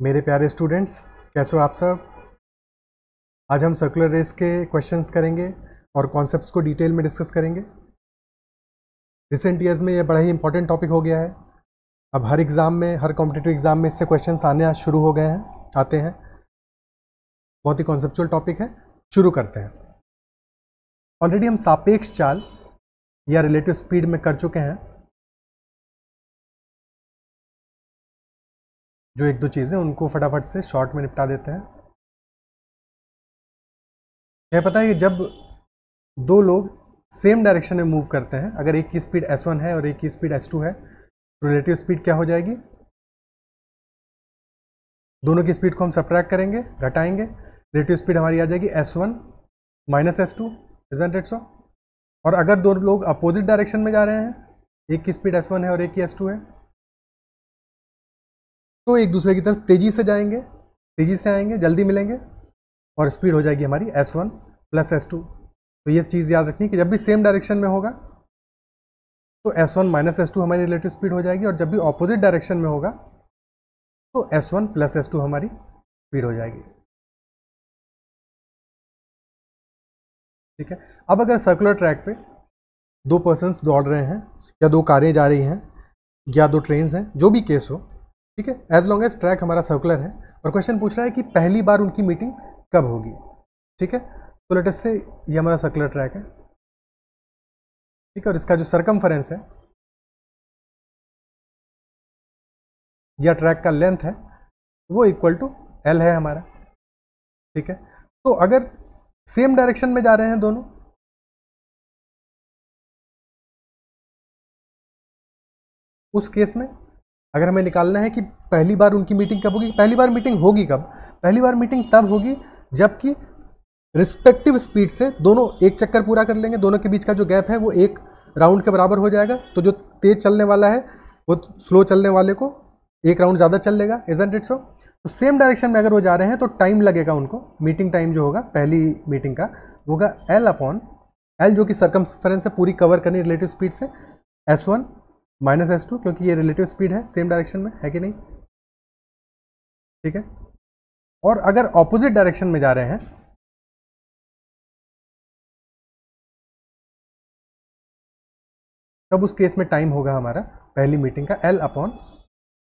मेरे प्यारे स्टूडेंट्स, कैसे हो आप सब। आज हम सर्कुलर रेस के क्वेश्चंस करेंगे और कॉन्सेप्ट्स को डिटेल में डिस्कस करेंगे। रिसेंट ईयर्स में ये बड़ा ही इंपॉर्टेंट टॉपिक हो गया है। अब हर एग्ज़ाम में, हर कॉम्पिटिटिव एग्ज़ाम में इससे क्वेश्चंस आने शुरू हो गए हैं, आते हैं। बहुत ही कॉन्सेप्चुअल टॉपिक है। शुरू करते हैं। ऑलरेडी हम सापेक्ष चाल या रिलेटिव स्पीड में कर चुके हैं। जो एक दो चीज़ें उनको फटाफट से शॉर्ट में निपटा देते हैं। यह पता है कि जब दो लोग सेम डायरेक्शन में मूव करते हैं, अगर एक की स्पीड s1 है और एक की स्पीड s2 है, तो रिलेटिव स्पीड क्या हो जाएगी? दोनों की स्पीड को हम सबट्रैक्ट करेंगे, घटाएंगे। रिलेटिव स्पीड हमारी आ जाएगी s1 minus s2, isn't it सो? और अगर दो लोग अपोजिट डायरेक्शन में जा रहे हैं, एक की स्पीड s1 है और एक की s2 है, तो एक दूसरे की तरफ तेजी से जाएंगे, तेजी से आएंगे, जल्दी मिलेंगे और स्पीड हो जाएगी हमारी s1 प्लस s2। तो ये चीज़ याद रखनी कि जब भी सेम डायरेक्शन में होगा तो s1 माइनस s2 हमारी रिलेटिव स्पीड हो जाएगी, और जब भी ऑपोजिट डायरेक्शन में होगा तो s1 प्लस s2 हमारी स्पीड हो जाएगी। ठीक है। अब अगर सर्कुलर ट्रैक पे दो पर्सन्स दौड़ रहे हैं, या दो कारें जा रही हैं, या दो ट्रेन्स हैं, जो भी केस हो, ठीक है, एज लॉन्ग एज ट्रैक हमारा सर्कुलर है, और क्वेश्चन पूछ रहा है कि पहली बार उनकी मीटिंग कब होगी। ठीक है, तो लेट अस से ये हमारा सर्कुलर ट्रैक है। ठीक है, और इसका जो सरकमफरेंस है या ट्रैक का लेंथ है वो इक्वल टू एल है हमारा। ठीक है, तो अगर सेम डायरेक्शन में जा रहे हैं दोनों, उस केस में अगर हमें निकालना है कि पहली बार उनकी मीटिंग कब होगी, पहली बार मीटिंग होगी कब? पहली बार मीटिंग तब होगी जबकि रिस्पेक्टिव स्पीड से दोनों एक चक्कर पूरा कर लेंगे, दोनों के बीच का जो गैप है वो एक राउंड के बराबर हो जाएगा। तो जो तेज चलने वाला है वो स्लो चलने वाले को एक राउंड ज़्यादा चल लेगा, इजंट इट सो? तो सेम डायरेक्शन में अगर वो जा रहे हैं तो टाइम लगेगा उनको, मीटिंग टाइम जो होगा पहली मीटिंग का वो होगा एल अपॉन एल, जो कि सरकमफेरेंस है पूरी कवर करनी रिलेटिव स्पीड से, s1 माइनस s2, क्योंकि ये रिलेटिव स्पीड है, सेम डायरेक्शन में है कि नहीं। ठीक है, और अगर ऑपोजिट डायरेक्शन में जा रहे हैं तब उस केस में टाइम होगा हमारा पहली मीटिंग का L upon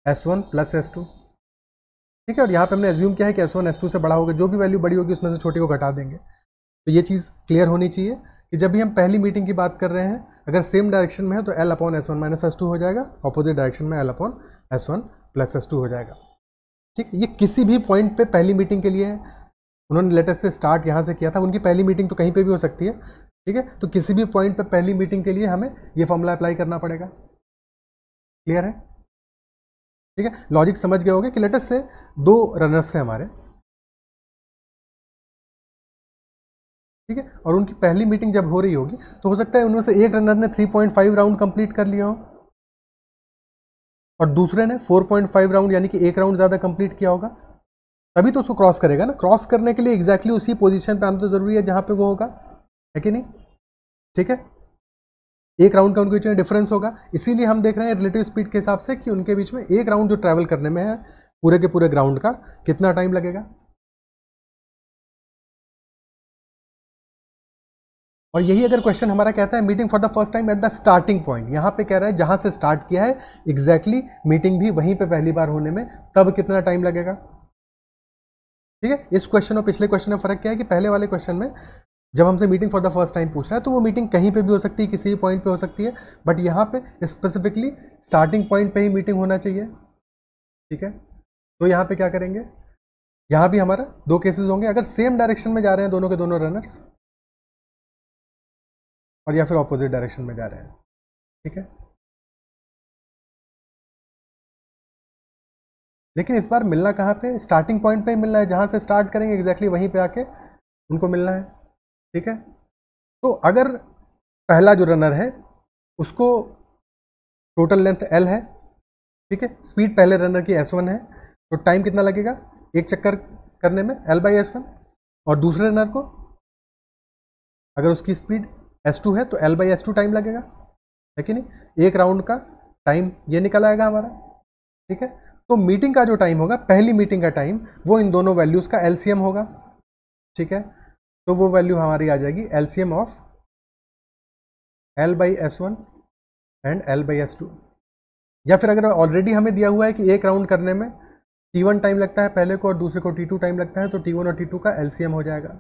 s1 plus s2। ठीक है, और यहाँ पे हमने एज्यूम किया है कि s1 s2 से बड़ा होगा, जो भी वैल्यू बड़ी होगी उसमें से छोटी को घटा देंगे। तो ये चीज़ क्लियर होनी चाहिए कि जब भी हम पहली मीटिंग की बात कर रहे हैं, अगर सेम डायरेक्शन में है तो L upon s1 minus s2 हो जाएगा, ऑपोजिट डायरेक्शन में L upon s1 plus s2 हो जाएगा। ठीक, ये किसी भी पॉइंट पे पहली मीटिंग के लिए है। उन्होंने लेटेस्ट से स्टार्ट यहाँ से किया था, उनकी पहली मीटिंग तो कहीं पे भी हो सकती है। ठीक है, तो किसी भी पॉइंट पे पहली मीटिंग के लिए हमें ये फॉर्मूला अप्लाई करना पड़ेगा। क्लियर है? ठीक है, लॉजिक समझ गए होंगे कि लेटेस्ट से दो रनर्स थे हमारे, ठीक है, और उनकी पहली मीटिंग जब हो रही होगी तो हो सकता है उनमें से एक रनर ने 3.5 राउंड कंप्लीट कर लिया हो और दूसरे ने 4.5 राउंड, यानी कि एक राउंड ज़्यादा कंप्लीट किया होगा, तभी तो उसको क्रॉस करेगा ना। क्रॉस करने के लिए एग्जैक्टली उसी पोजीशन पे आना तो जरूरी है जहां पे वो होगा, है कि नहीं? ठीक है, एक राउंड का उनके बीच में डिफरेंस होगा, इसीलिए हम देख रहे हैं रिलेटिव स्पीड के हिसाब से कि उनके बीच में एक राउंड जो ट्रैवल करने में है पूरे के पूरे ग्राउंड का कितना टाइम लगेगा। और यही अगर क्वेश्चन हमारा कहता है meeting for the first time eight the starting point, यहाँ पे कह रहा है जहां से स्टार्ट किया है एग्जैक्टली मीटिंग भी वहीं पे पहली बार होने में, तब कितना टाइम लगेगा। ठीक है, इस क्वेश्चन और पिछले क्वेश्चन में फर्क क्या है कि पहले वाले क्वेश्चन में जब हमसे meeting for the first time पूछ रहा है तो वो मीटिंग कहीं पे भी हो सकती है, किसी भी पॉइंट पे हो सकती है, बट यहाँ पे स्पेसिफिकली स्टार्टिंग पॉइंट पे ही मीटिंग होना चाहिए। ठीक है, तो यहाँ पे क्या करेंगे, यहाँ भी हमारा दो केसेस होंगे, अगर सेम डायरेक्शन में जा रहे हैं दोनों के दोनों रनर्स, और या फिर ऑपोजिट डायरेक्शन में जा रहे हैं। ठीक है, लेकिन इस बार मिलना कहाँ पे, स्टार्टिंग पॉइंट पे ही मिलना है, जहाँ से स्टार्ट करेंगे एग्जैक्टली वहीं पे आके उनको मिलना है। ठीक है, तो अगर पहला जो रनर है उसको टोटल लेंथ एल है, ठीक है, स्पीड पहले रनर की s1 है, तो टाइम कितना लगेगा एक चक्कर करने में, l बाई s1, और दूसरे रनर को अगर उसकी स्पीड s2 है तो l बाई s2 टाइम लगेगा, है कि नहीं? एक राउंड का टाइम ये निकल आएगा हमारा। ठीक है। तो मीटिंग का जो टाइम होगा, पहली मीटिंग का टाइम, वो इन दोनों वैल्यूज का एलसीएम होगा। ठीक है, तो वो वैल्यू हमारी आ जाएगी LCM of L/S1 and L/S2। या फिर अगर ऑलरेडी हमें दिया हुआ है कि एक राउंड करने में T1 टाइम लगता है पहले को और दूसरे को T2 टाइम लगता है, तो T1 और T2 का एलसीएम हो जाएगा।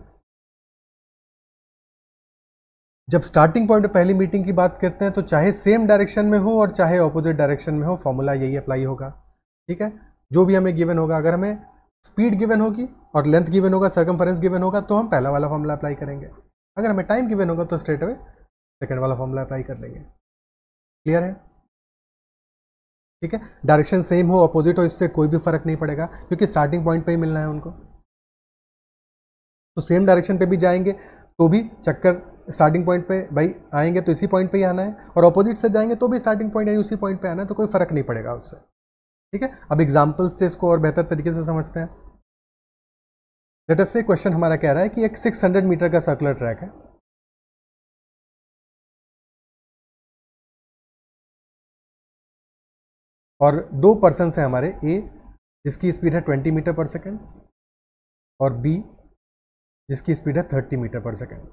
जब स्टार्टिंग पॉइंट पे पहली मीटिंग की बात करते हैं तो चाहे सेम डायरेक्शन में हो और चाहे ऑपोजिट डायरेक्शन में हो, फॉर्मूला यही अप्लाई होगा। ठीक है, जो भी हमें गिवन होगा, अगर हमें स्पीड गिवन होगी और लेंथ गिवन होगा, सर्कमफरेंस गिवन होगा, तो हम पहला वाला फॉर्मूला अप्लाई करेंगे। अगर हमें टाइम गिवन होगा तो स्ट्रेट अवे सेकंड वाला फॉर्मूला अप्लाई कर लेंगे। क्लियर है? ठीक है, डायरेक्शन सेम हो अपोजिट हो, इससे कोई भी फर्क नहीं पड़ेगा, क्योंकि स्टार्टिंग पॉइंट पे ही मिलना है उनको। तो सेम डायरेक्शन पे भी जाएंगे तो भी चक्कर स्टार्टिंग पॉइंट पे भाई आएंगे तो इसी पॉइंट पे ही आना है, और अपोजिट से जाएंगे तो भी स्टार्टिंग पॉइंट यानी उसी पॉइंट पे आना है, तो कोई फर्क नहीं पड़ेगा उससे। ठीक है, अब एग्जाम्पल्स से इसको और बेहतर तरीके से समझते हैं। लेट अस से क्वेश्चन हमारा कह रहा है कि एक 600 मीटर का सर्कुलर ट्रैक है, और दो पर्सन है हमारे, ए जिसकी स्पीड है 20 मीटर पर सेकेंड और बी जिसकी स्पीड है 30 मीटर पर सेकेंड।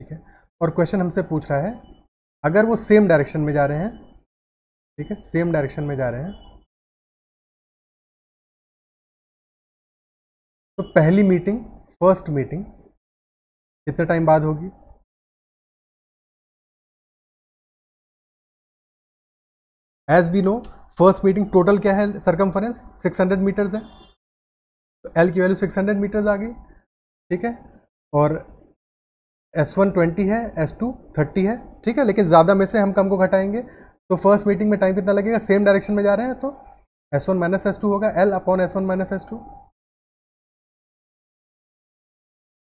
ठीक है, और क्वेश्चन हमसे पूछ रहा है अगर वो सेम डायरेक्शन में जा रहे हैं, ठीक है, सेम डायरेक्शन में जा रहे हैं, तो पहली मीटिंग, फर्स्ट मीटिंग कितने टाइम बाद होगी? As we know, first meeting total क्या है, सर्कमफरेंस 600 मीटर्स है, तो एल की वैल्यू 600 मीटर्स आ गई। ठीक है, और S1 20 है, S2 30 है। ठीक है, लेकिन ज़्यादा में से हम कम को घटाएंगे, तो फर्स्ट मीटिंग में टाइम कितना लगेगा, सेम डायरेक्शन में जा रहे हैं तो S1 माइनस S2 होगा, L/S1 माइनस S2,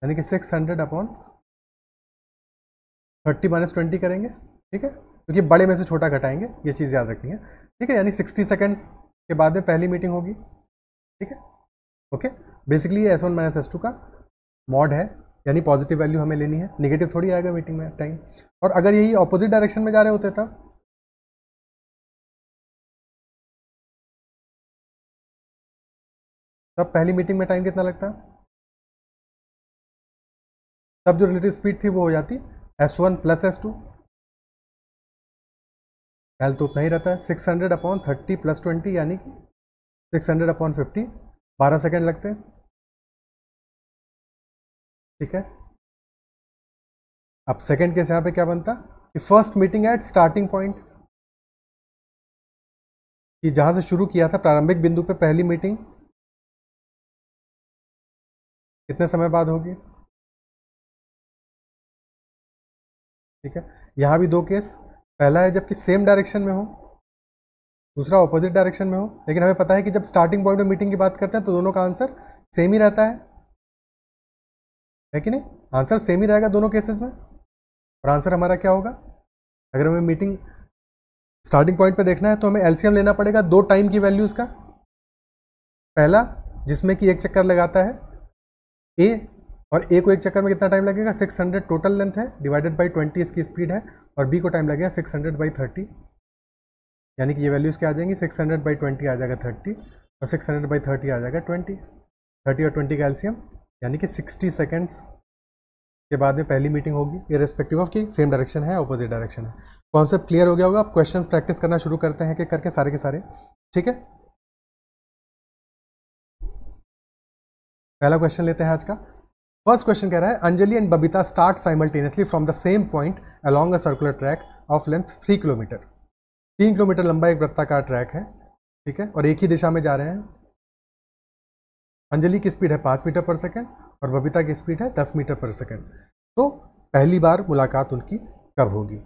यानी कि 600 अपॉन 30 माइनस 20 करेंगे। ठीक है, क्योंकि बड़े में से छोटा घटाएंगे, ये चीज़ याद रखनी है। ठीक है, यानी 60 सेकेंड्स के बाद में पहली मीटिंग होगी। ठीक है, ओके, बेसिकली ये S1 माइनस S2 का मॉड है, यानी पॉजिटिव वैल्यू हमें लेनी है, नेगेटिव थोड़ी आएगा मीटिंग में टाइम। और अगर यही ऑपोजिट डायरेक्शन में जा रहे होते तब पहली मीटिंग में टाइम कितना लगता? तब जो रिलेटिव स्पीड थी वो हो जाती S1 प्लस S2, एल तो उतना ही रहता है, 600 अपॉन 30 प्लस 20 यानी कि 600 अपॉन 50, 12 सेकेंड लगते हैं। ठीक है, अब सेकेंड के यहाँ पे क्या बनता कि first meeting at starting point, कि जहाँ से शुरू किया था प्रारंभिक बिंदु पे पहली मीटिंग कितने समय बाद होगी? ठीक है, यहाँ भी दो केस, पहला है जबकि सेम डायरेक्शन में हो, दूसरा ऑपोजिट डायरेक्शन में हो, लेकिन हमें पता है कि जब स्टार्टिंग पॉइंट में मीटिंग की बात करते हैं तो दोनों का आंसर सेम ही रहता है कि नहीं? आंसर सेम ही रहेगा दोनों केसेस में, और आंसर हमारा क्या होगा? अगर हमें मीटिंग स्टार्टिंग पॉइंट पे देखना है तो हमें एलसीएम लेना पड़ेगा दो टाइम की वैल्यूज़ का, पहला जिसमें कि एक चक्कर लगाता है ए, और ए को एक चक्कर में कितना टाइम लगेगा, 600 टोटल लेंथ है डिवाइडेड बाई 20 इसकी स्पीड है, और बी को टाइम लगेगा 600 बाई 30, यानी कि ये वैल्यूज़ क्या आ जाएंगी, 600 बाई 20 आ जाएगा 30, और 600 बाई 30 आ जाएगा 20, 30 और 20 का एलसीएम, यानी कि 60 सेकेंड्स के बाद में पहली मीटिंग होगी, इररिस्पेक्टिव ऑफ कि सेम डायरेक्शन है ऑपोजिट डायरेक्शन है। कॉन्सेप्ट क्लियर हो गया होगा। आप क्वेश्चंस प्रैक्टिस करना शुरू करते हैं कि करके सारे के सारे। ठीक है, पहला क्वेश्चन लेते हैं आज का। फर्स्ट क्वेश्चन कह रहा है Anjali and Babita start simultaneously from the same point along a circular track of length 3 kilometre. 3 kilometre लंबा एक वृत्ताकार ट्रैक है, ठीक है, और एक ही दिशा में जा रहे हैं। अंजलि की स्पीड है 5 मीटर पर सेकेंड और बबीता की स्पीड है 10 मीटर पर सेकेंड। तो पहली बार मुलाकात उनकी कब होगी?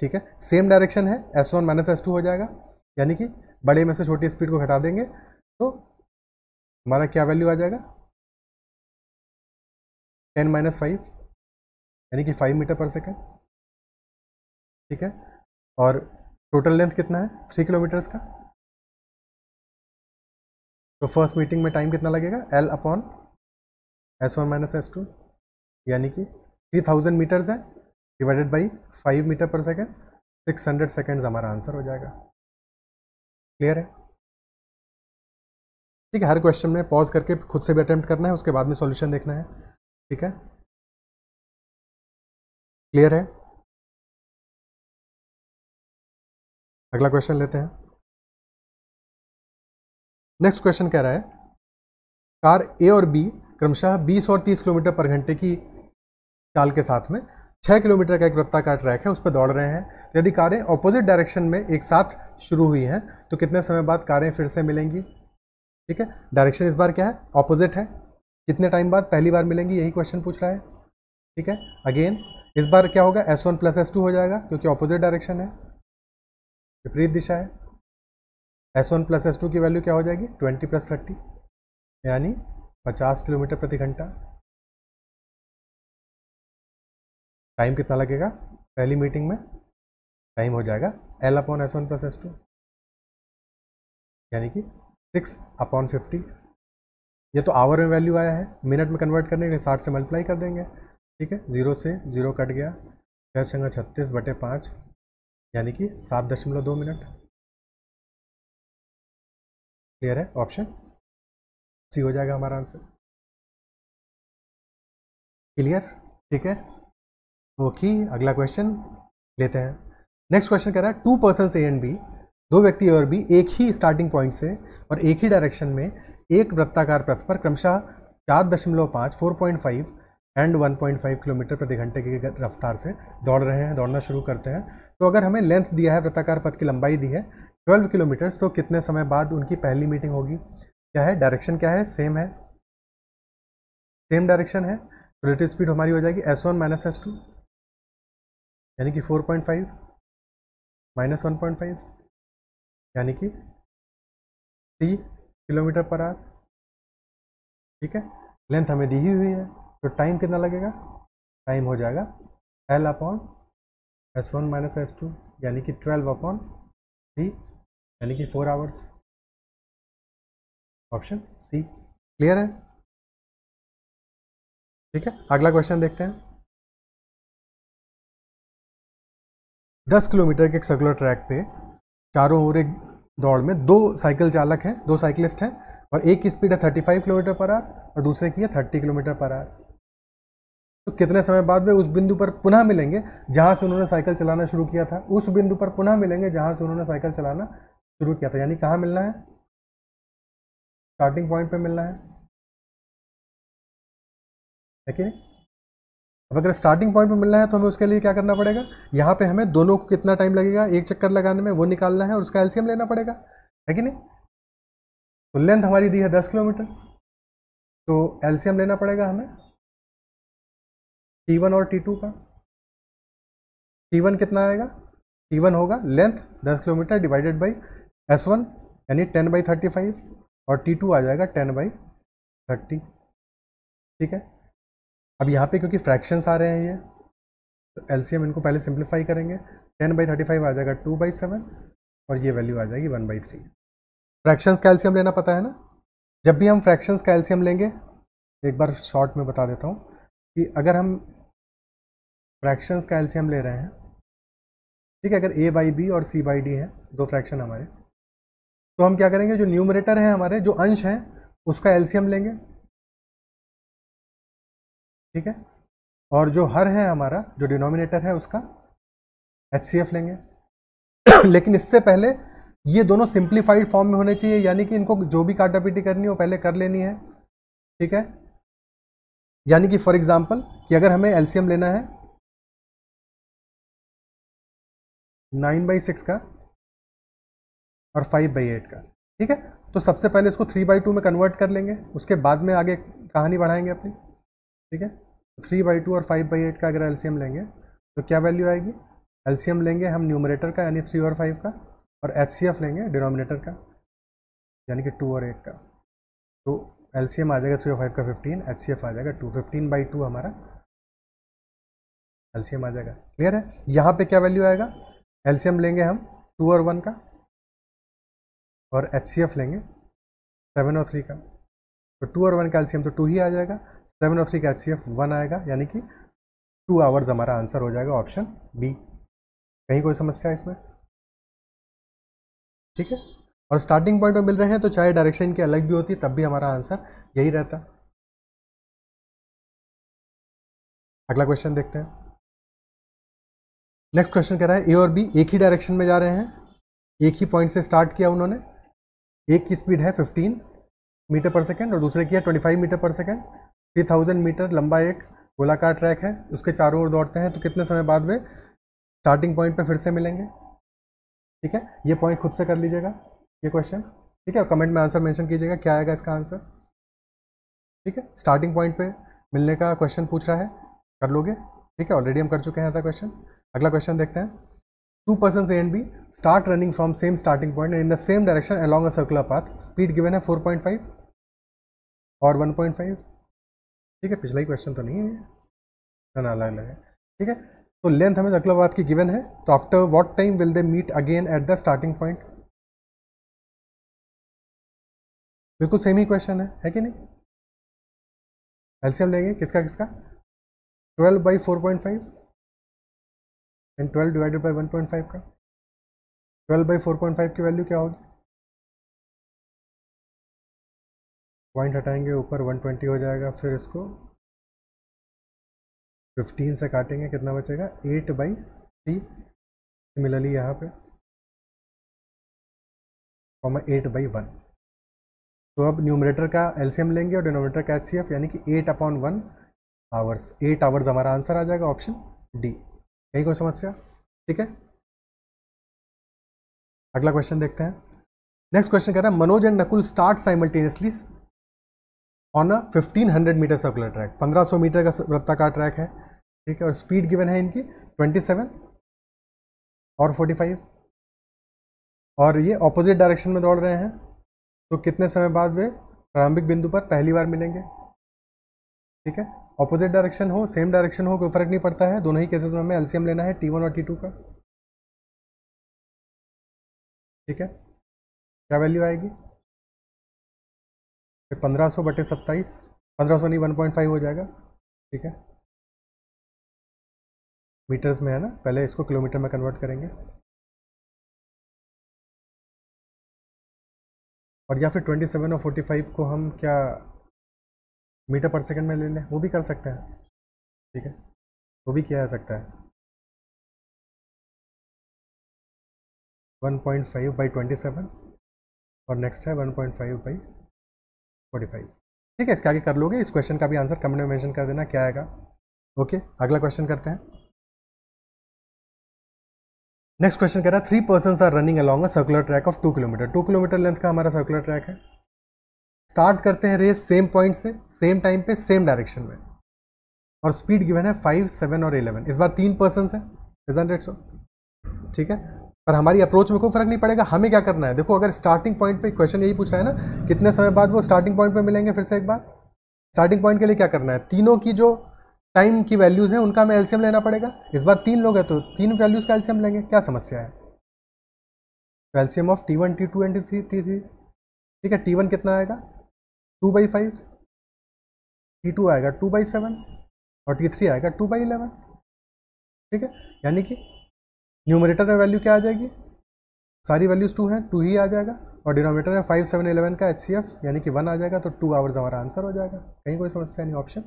ठीक है, सेम डायरेक्शन है, S1 माइनस S2 हो जाएगा, यानी कि बड़े में से छोटी स्पीड को घटा देंगे तो हमारा क्या वैल्यू आ जाएगा, 10 माइनस 5 यानी कि 5 मीटर पर सेकेंड। ठीक है, और टोटल लेंथ कितना है, 3 किलोमीटर्स का। तो फर्स्ट मीटिंग में टाइम कितना लगेगा, L upon S1 minus S2, यानी कि 3000 मीटर्स है डिवाइडेड बाई 5 मीटर पर सेकेंड, 600 सेकेंड्स हमारा आंसर हो जाएगा। क्लियर है? ठीक है, हर क्वेश्चन में पॉज करके खुद से भी अटेम्प्ट करना है, उसके बाद में सॉल्यूशन देखना है। ठीक है, क्लियर है? अगला क्वेश्चन लेते हैं। नेक्स्ट क्वेश्चन कह रहा है कार ए और बी क्रमशः 20 और 30 किलोमीटर पर घंटे की चाल के साथ में 6 किलोमीटर का एक वृत्ताकार ट्रैक है, उस पर दौड़ रहे हैं। यदि कारें ऑपोजिट डायरेक्शन में एक साथ शुरू हुई हैं तो कितने समय बाद कारें फिर से मिलेंगी? ठीक है, डायरेक्शन इस बार क्या है? ऑपोजिट है। कितने टाइम बाद पहली बार मिलेंगी, यही क्वेश्चन पूछ रहा है। ठीक है, अगेन इस बार क्या होगा? S1 + S2 हो जाएगा क्योंकि ऑपोजिट डायरेक्शन है, विपरीत दिशा है। S1 + S2 की वैल्यू क्या हो जाएगी? 20 + 30 यानी 50 किलोमीटर प्रति घंटा। टाइम कितना लगेगा पहली मीटिंग में? टाइम हो जाएगा L/S1 + S2 यानी कि 6/50। ये तो आवर में वैल्यू आया है, मिनट में कन्वर्ट करने के लिए 60 से मल्टीप्लाई कर देंगे। ठीक है, 0 से 0 कट गया, 6 × 36/5 यानी कि 7.2 मिनट। क्लियर है? ऑप्शन सी हो जाएगा हमारा आंसर। क्लियर? ठीक है, ओके, अगला क्वेश्चन लेते हैं। नेक्स्ट क्वेश्चन कह रहा है 2 पर्सन्स ए एंड बी, दो व्यक्ति ए और बी एक ही स्टार्टिंग पॉइंट से और एक ही डायरेक्शन में एक वृत्ताकार पथ पर क्रमशः 4.5, 4.5 एंड 1.5 किलोमीटर प्रति घंटे की रफ्तार से दौड़ रहे हैं। दौड़ना शुरू करते हैं। तो अगर हमें लेंथ दिया है, वृत्ताकार पथ की लंबाई दी है 12 किलोमीटर, तो कितने समय बाद उनकी पहली मीटिंग होगी? क्या है? डायरेक्शन क्या है? सेम है, सेम डायरेक्शन है। रिलेटिव स्पीड हमारी हो जाएगी S1 - S2 यानी कि 4.5 - 1.5 यानी कि 3 किलोमीटर पर आवर। ठीक है, लेंथ हमें दी ही हुई है, तो टाइम कितना लगेगा? टाइम हो जाएगा L/S1 - S2 यानी कि 12/3 यानी कि 4 आवर्स। Option C. क्लियर है? ठीक है, अगला क्वेश्चन देखते हैं। 10 किलोमीटर के एक सर्कुलर ट्रैक पे चारों ओर एक दौड़ में दो साइकिल चालक हैं, दो साइकिलिस्ट हैं, और एक की स्पीड है 35 किलोमीटर पर आवर और दूसरे की है 30 किलोमीटर पर आवर। तो कितने समय बाद वे उस बिंदु पर पुनः मिलेंगे जहां से उन्होंने साइकिल चलाना शुरू किया था? उस बिंदु पर पुनः मिलेंगे जहां से उन्होंने साइकिल चलाना शुरू किया था, यानी कहाँ मिलना है? स्टार्टिंग पॉइंट पे मिलना है कि नहीं? अब अगर स्टार्टिंग पॉइंट पे मिलना है तो हमें उसके लिए क्या करना पड़ेगा? यहाँ पे हमें दोनों को कितना टाइम लगेगा एक चक्कर लगाने में, वो निकालना है और उसका एलसीएम लेना पड़ेगा, है कि नहीं? तो लेंथ हमारी दी है 10 किलोमीटर, तो एलसीएम लेना पड़ेगा हमें T1 और T2 का। T1 कितना आएगा? T1 होगा length 10 kilometre divided by S1 यानी 10/35 और T2 आ जाएगा 10/30। ठीक है, अब यहाँ पे क्योंकि फ्रैक्शंस आ रहे हैं ये, तो एलसीएम इनको पहले सिंप्लीफाई करेंगे। 10/35 आ जाएगा 2/7 और ये वैल्यू आ जाएगी 1/3। फ्रैक्शंस का एलसीएम लेना पता है ना? जब भी हम फ्रैक्शंस का एलसीएम लेंगे, एक बार शॉर्ट में बता देता हूँ कि अगर हम फ्रैक्शंस का एलसीएम ले रहे हैं, ठीक है, अगर A/B और C/D है दो फ्रैक्शन हमारे, तो हम क्या करेंगे? जो न्यूमरेटर है हमारे, जो अंश हैं, उसका एलसीएम लेंगे। ठीक है, और जो हर है हमारा, जो डिनोमिनेटर है, उसका HCF लेंगे। लेकिन इससे पहले ये दोनों सिंप्लीफाइड फॉर्म में होने चाहिए, यानी कि इनको जो भी काटापीटी करनी है वो पहले कर लेनी है। ठीक है, यानी कि फॉर एग्जांपल कि अगर हमें एलसीएम लेना है 9/6 का और 5/8 का, ठीक है, तो सबसे पहले इसको 3/2 में कन्वर्ट कर लेंगे, उसके बाद में आगे कहानी बढ़ाएंगे अपनी। ठीक है, 3/2 और 5/8 का अगर एलसीएम लेंगे तो क्या वैल्यू आएगी? एलसीएम लेंगे हम न्यूमरेटर का यानी 3 और 5 का, और HCF लेंगे डिनोमिनेटर का यानी कि 2 और 8 का। तो एलसीएम आ जाएगा 3 और 5 का 15, HCF आ जाएगा 2, 15/2 हमारा एलसीएम आ जाएगा। क्लियर है? यहाँ पे क्या वैल्यू आएगा? एलसीएम लेंगे हम 2 और 1 का, और HCF लेंगे 7 और 3 का। तो 2 और 1 का एलसीएम तो 2 ही आ जाएगा, 7 और 3 का HCF 1 आएगा, यानी कि 2 आवर्स हमारा आंसर हो जाएगा ऑप्शन बी। कहीं कोई समस्या है इसमें? ठीक है, और स्टार्टिंग पॉइंट में मिल रहे हैं तो चाहे डायरेक्शन की अलग भी होती तब भी हमारा आंसर यही रहता। अगला क्वेश्चन देखते हैं। नेक्स्ट क्वेश्चन कह रहा है ए और बी एक ही डायरेक्शन में जा रहे हैं, एक ही पॉइंट से स्टार्ट किया उन्होंने, एक की स्पीड है 15 मीटर पर सेकेंड और दूसरे की है 25 मीटर पर सेकेंड। 3000 मीटर लंबा एक गोलाकार ट्रैक है, उसके चारों ओर दौड़ते हैं, तो कितने समय बाद वे स्टार्टिंग पॉइंट पे फिर से मिलेंगे। ठीक है, ये पॉइंट खुद से कर लीजिएगा ये क्वेश्चन। ठीक है, और कमेंट में आंसर मेंशन कीजिएगा क्या आएगा इसका आंसर। ठीक है, स्टार्टिंग पॉइंट पे मिलने का क्वेश्चन पूछ रहा है, कर लोगे। ठीक है, ऑलरेडी हम कर चुके हैं ऐसा क्वेश्चन। अगला क्वेश्चन देखते हैं। Two person A and B start running from same starting point in the same direction along a circular path. Speed given है 4.5 और 1.5। ठीक है, पिछला ही क्वेश्चन तो नहीं है, ना अलग अलग है। ठीक है, तो लेंथ हमें सर्कुलर पाथ की गिवन है, तो after what time will they meet again at the starting point. बिल्कुल सेम ही क्वेश्चन है कि नहीं। एलसीएम लेंगे किसका किसका, 12 बाई 4.5 एंड 12 डिवाइडेड बाई 1.5 का। 12 बाई 4.5 की वैल्यू क्या होगी, पॉइंट हटाएंगे ऊपर 120 हो जाएगा, फिर इसको 15 से काटेंगे, कितना बचेगा 8 बाई 3। सिमिलरली यहाँ पे 8 बाई 1। तो अब न्यूमरेटर का एलसीएम लेंगे और डिनोमिनेटर का एचसीएफ, यानी कि 8/1 आवर्स। 8 आवर्स हमारा आंसर आ जाएगा, ऑप्शन डी। यही कोई समस्या। ठीक है, अगला क्वेश्चन देखते हैं। नेक्स्ट क्वेश्चन कह रहा है Manoj and Nakul start simultaneously on a 1500 metre circular track. 1500 metre का वृत्ताकार ट्रैक है। ठीक है, और स्पीड गिवन है इनकी 27 और 45, और ये ऑपोजिट डायरेक्शन में दौड़ रहे हैं, तो कितने समय बाद वे प्रारंभिक बिंदु पर पहली बार मिलेंगे। ठीक है, ऑपोजिट डायरेक्शन हो सेम डायरेक्शन हो कोई फर्क नहीं पड़ता है, दोनों ही केसेस में हमें एलसीएम लेना है T1 और T2 का। ठीक है, क्या वैल्यू आएगी, 1500 बटे 27, 1500 नहीं 1.5 हो जाएगा। ठीक है, मीटर्स में है ना, पहले इसको किलोमीटर में कन्वर्ट करेंगे, और या फिर 27 और 45 को हम क्या मीटर पर सेकंड में ले लें, वो भी कर सकते हैं। ठीक है, वो भी किया जा सकता है। 1.5 बाई 27 और नेक्स्ट है 1.5 बाई 45। ठीक है, इसके आगे कर लोगे। इस क्वेश्चन का भी आंसर कमेंट में मेंशन कर देना क्या आएगा। ओके, अगला क्वेश्चन करते हैं। नेक्स्ट क्वेश्चन कह रहा है 3 persons are running along a circular track of 2 kilometre. 2 kilometre length का हमारा सर्कुलर ट्रैक है। स्टार्ट करते हैं रेस सेम पॉइंट से, सेम टाइम पे, सेम डायरेक्शन में, और स्पीड गिवन है 5, 7 और 11। इस बार 3 पर्सन्स है, इजंट इट सो। ठीक है, पर हमारी अप्रोच में कोई फर्क नहीं पड़ेगा, हमें क्या करना है। देखो, अगर स्टार्टिंग पॉइंट पे क्वेश्चन यही पूछ रहा है ना, कितने समय बाद वो स्टार्टिंग पॉइंट पे मिलेंगे। फिर से एक बार, स्टार्टिंग पॉइंट के लिए क्या करना है, तीनों की जो टाइम की वैल्यूज हैं उनका हमें एलसीएम लेना पड़ेगा। इस बार 3 लोग हैं तो 3 वैल्यूज का एलसीएम लेंगे, क्या समस्या है। LCM of T1, T2 and T3। ठीक है, T1 कितना आएगा 2/5, T2 आएगा 2/7 और T3 आएगा 2/11। ठीक है, यानी कि न्यूमरेटर में वैल्यू क्या आ जाएगी, सारी वैल्यूज 2 हैं, 2 ही आ जाएगा, और डिनोमिनेटर में 5, 7, 11 का एचसीएफ यानी कि 1 आ जाएगा, तो 2 आवर्स हमारा आंसर हो जाएगा। कहीं कोई समस्या नहीं, ऑप्शन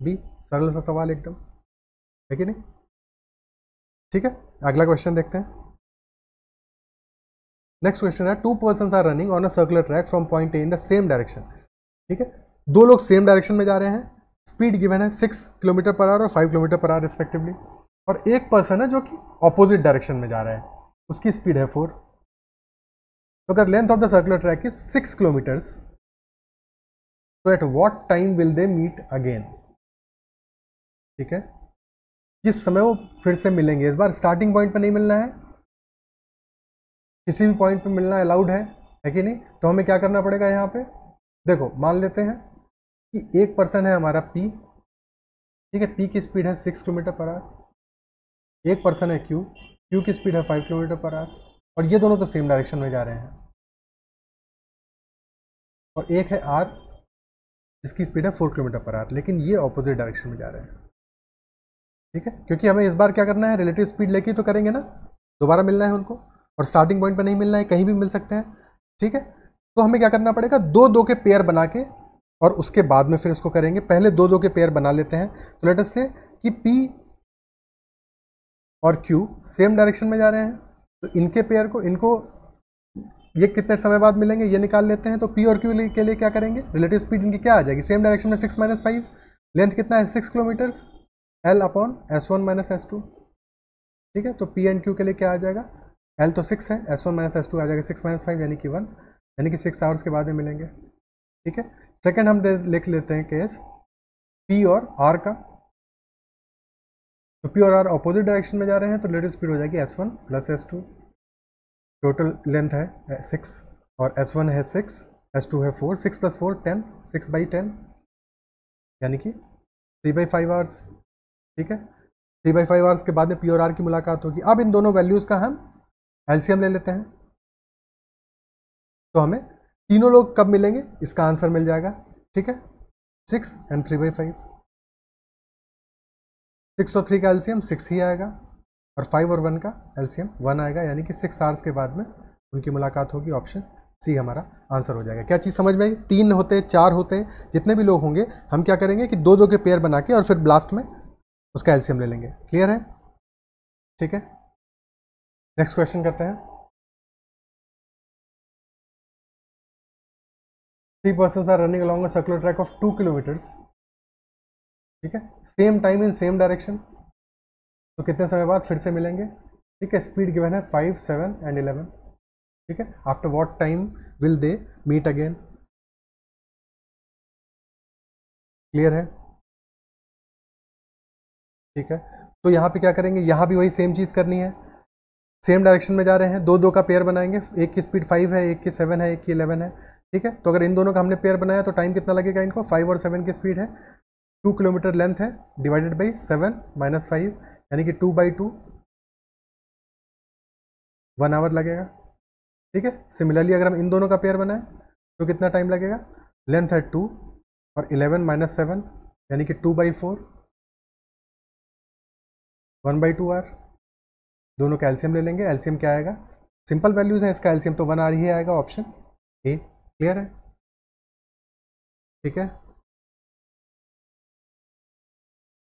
बी। सरल सा सवाल एकदम, है कि नहीं। ठीक है, अगला क्वेश्चन देखते हैं। नेक्स्ट क्वेश्चन है 2 persons are running on a circular track from point A in the same direction. ठीक है, 2 लोग सेम डायरेक्शन में जा रहे हैं, स्पीड गिवन है 6 किलोमीटर पर आवर और 5 किलोमीटर पर आवर रिस्पेक्टिवली, और एक पर्सन है जो कि ऑपोजिट डायरेक्शन में जा रहा है, उसकी स्पीड है 4। तो अगर length of the circular track is 6 kilometres, तो at what time will they meet again. ठीक है, किस समय वो फिर से मिलेंगे। इस बार स्टार्टिंग पॉइंट पे नहीं मिलना है, किसी भी पॉइंट पे मिलना अलाउड है कि नहीं। तो हमें क्या करना पड़ेगा यहाँ पे, देखो मान लेते हैं कि एक पर्सन है हमारा P। ठीक है, P की स्पीड है 6 किलोमीटर पर आवर। एक पर्सन है Q की स्पीड है 5 किलोमीटर पर आवर, और ये दोनों तो सेम डायरेक्शन में जा रहे हैं। और एक है R जिसकी स्पीड है 4 किलोमीटर पर आवर, लेकिन ये ऑपोजिट डायरेक्शन में जा रहे हैं। ठीक है, क्योंकि हमें इस बार क्या करना है, रिलेटिव स्पीड लेके तो करेंगे ना, दोबारा मिलना है उनको, और स्टार्टिंग पॉइंट पर नहीं मिलना है, कहीं भी मिल सकते हैं। ठीक है, तो हमें क्या करना पड़ेगा, दो दो के पेयर बना के और उसके बाद में फिर इसको करेंगे। पहले दो दो के पेयर बना लेते हैं। तो लेट अस से कि P और Q सेम डायरेक्शन में जा रहे हैं, तो इनके पेयर को, इनको ये कितने समय बाद मिलेंगे ये निकाल लेते हैं। तो P और Q के लिए क्या करेंगे, रिलेटिव स्पीड इनकी क्या आ जाएगी, सेम डायरेक्शन में 6 - 5, लेंथ कितना है 6 kilometres, L upon S1 - S2। ठीक है, तो P एंड Q के लिए क्या आ जाएगा, L तो 6 है, S1 - S2 आ जाएगा 6 - 5 यानी कि 1, यानी कि 6 आवर्स के बाद में मिलेंगे। ठीक है, सेकेंड हम लिख लेते हैं केस P और R का। तो P और R अपोजिट डायरेक्शन में जा रहे हैं, तो रिलेटिव स्पीड हो जाएगी S1 + S2। टोटल लेंथ है 6 और S1 है 6, S2 है 4, 6 + 4 10, 6/10 यानी कि 3/5 आवर्स। ठीक है, 3/5 आवर्स के बाद में P और R की मुलाकात होगी। अब इन दोनों वैल्यूज़ का हम एलसीएम ले लेते हैं, तो हमें तीनों लोग कब मिलेंगे इसका आंसर मिल जाएगा। ठीक है, 6 और 3/5, 6 और 3 का एलसीएम 6 ही आएगा, और 5 और 1 का एलसीएम 1 आएगा, यानी कि 6 आवर्स के बाद में उनकी मुलाकात होगी। ऑप्शन सी हमारा आंसर हो जाएगा। क्या चीज़ समझ में आई, 3 होते 4 होते जितने भी लोग होंगे, हम क्या करेंगे कि दो दो के पेयर बना के और फिर ब्लास्ट में उसका एलसीएम ले लेंगे। क्लियर है? ठीक है, नेक्स्ट क्वेश्चन करते हैं। 3 persons are running along a circular track of 2 kilometers। ठीक है, same time in same direction, तो कितने समय बाद फिर से मिलेंगे। ठीक है, स्पीड गिवन है 5, 7 एंड 11। ठीक है, after what time will they meet again. Clear है? ठीक है, तो यहाँ पे क्या करेंगे, यहाँ भी वही सेम चीज़ करनी है। सेम डायरेक्शन में जा रहे हैं, दो दो का पेयर बनाएंगे, एक की स्पीड 5 है, एक की 7 है, एक की 11 है। ठीक है, तो अगर इन दोनों का हमने पेयर बनाया तो टाइम कितना लगेगा इनको, 5 और 7 की स्पीड है, 2 किलोमीटर लेंथ है, डिवाइडेड बाई 7 - 5 यानी कि 2/2, 1 आवर लगेगा। ठीक है, सिमिलरली अगर हम इन दोनों का पेयर बनाएं तो कितना टाइम लगेगा, लेंथ है 2 और 11 - 7 यानी कि 2/4, 1/2 आर। दोनों का एलसीएम ले लेंगे, एलसीएम क्या आएगा, सिंपल वैल्यूज है, इसका एलसीएम तो 1 आर ही आएगा, ऑप्शन ए। क्लियर है? ठीक है,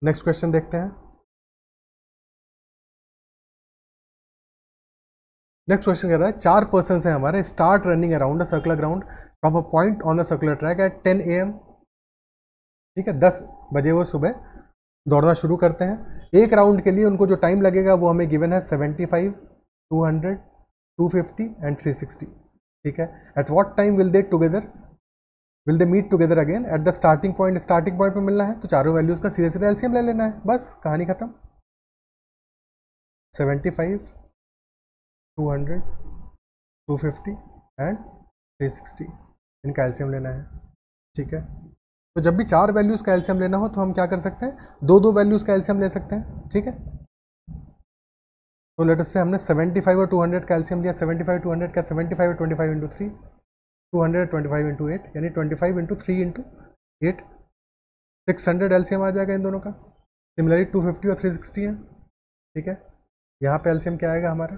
नेक्स्ट क्वेश्चन देखते हैं। नेक्स्ट क्वेश्चन कह रहा है 4 पर्सन है हमारे, start running around a circular ground from a point on the circular track at 10 AM। ठीक है, 10 बजे वो सुबह दौड़ना शुरू करते हैं। एक राउंड के लिए उनको जो टाइम लगेगा वो हमें गिवन है 75, 200, 250 एंड 360। ठीक है, at what time will they meet together again at the starting point. Starting point पे मिलना है, तो चारों वैल्यूज का सीधे सीधे एलसीएम ले लेना है, बस कहानी खत्म। 75, 200, 250 एंड 360 इनका एलसीएम लेना है। ठीक है, तो जब भी चार वैल्यूज़ का एलसीएम लेना हो तो हम क्या कर सकते हैं, दो दो वैल्यूज़ का एलसीएम ले सकते हैं। ठीक है, तो लेट अस से हमने 75 और 200 का एलसीएम लिया। 75 200 का 75 और 25 इंटू 3, 200 25 इंटू 8 यानी 25 इंटू 3 इंटू 8, 600 एलसीएम आ जाएगा इन दोनों का। सिमिलरली 250 और 360 है। ठीक है, यहाँ पे एलसीएम क्या आएगा हमारा,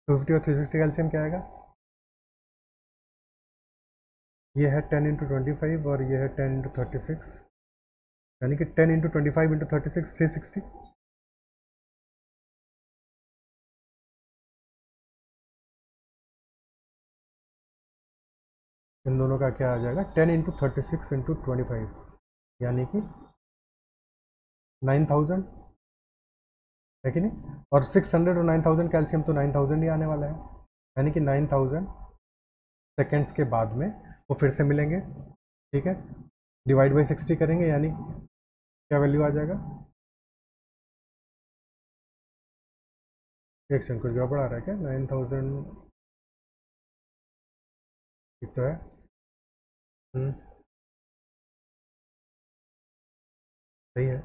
250 और 360 का एलसीएम क्या आएगा, ये है 10 इंटू 25 और ये है 10 इंटू 36, यानी कि 10 इंटू 25 इंटू 36 360। इन दोनों का क्या आ जाएगा, 10 इंटू 36 इंटू 25 यानी कि 9000 है कि नहीं, और 600 और 9000 कैल्शियम तो 9000 ही आने वाला है, यानी कि 9000 सेकेंड्स के बाद में वो फिर से मिलेंगे। ठीक है, डिवाइड बाई 60 करेंगे यानी क्या वैल्यू आ जाएगा, एक सेकंड कुछ गड़बड़ आ रहा है क्या, 9000 ठीक तो है। सही है,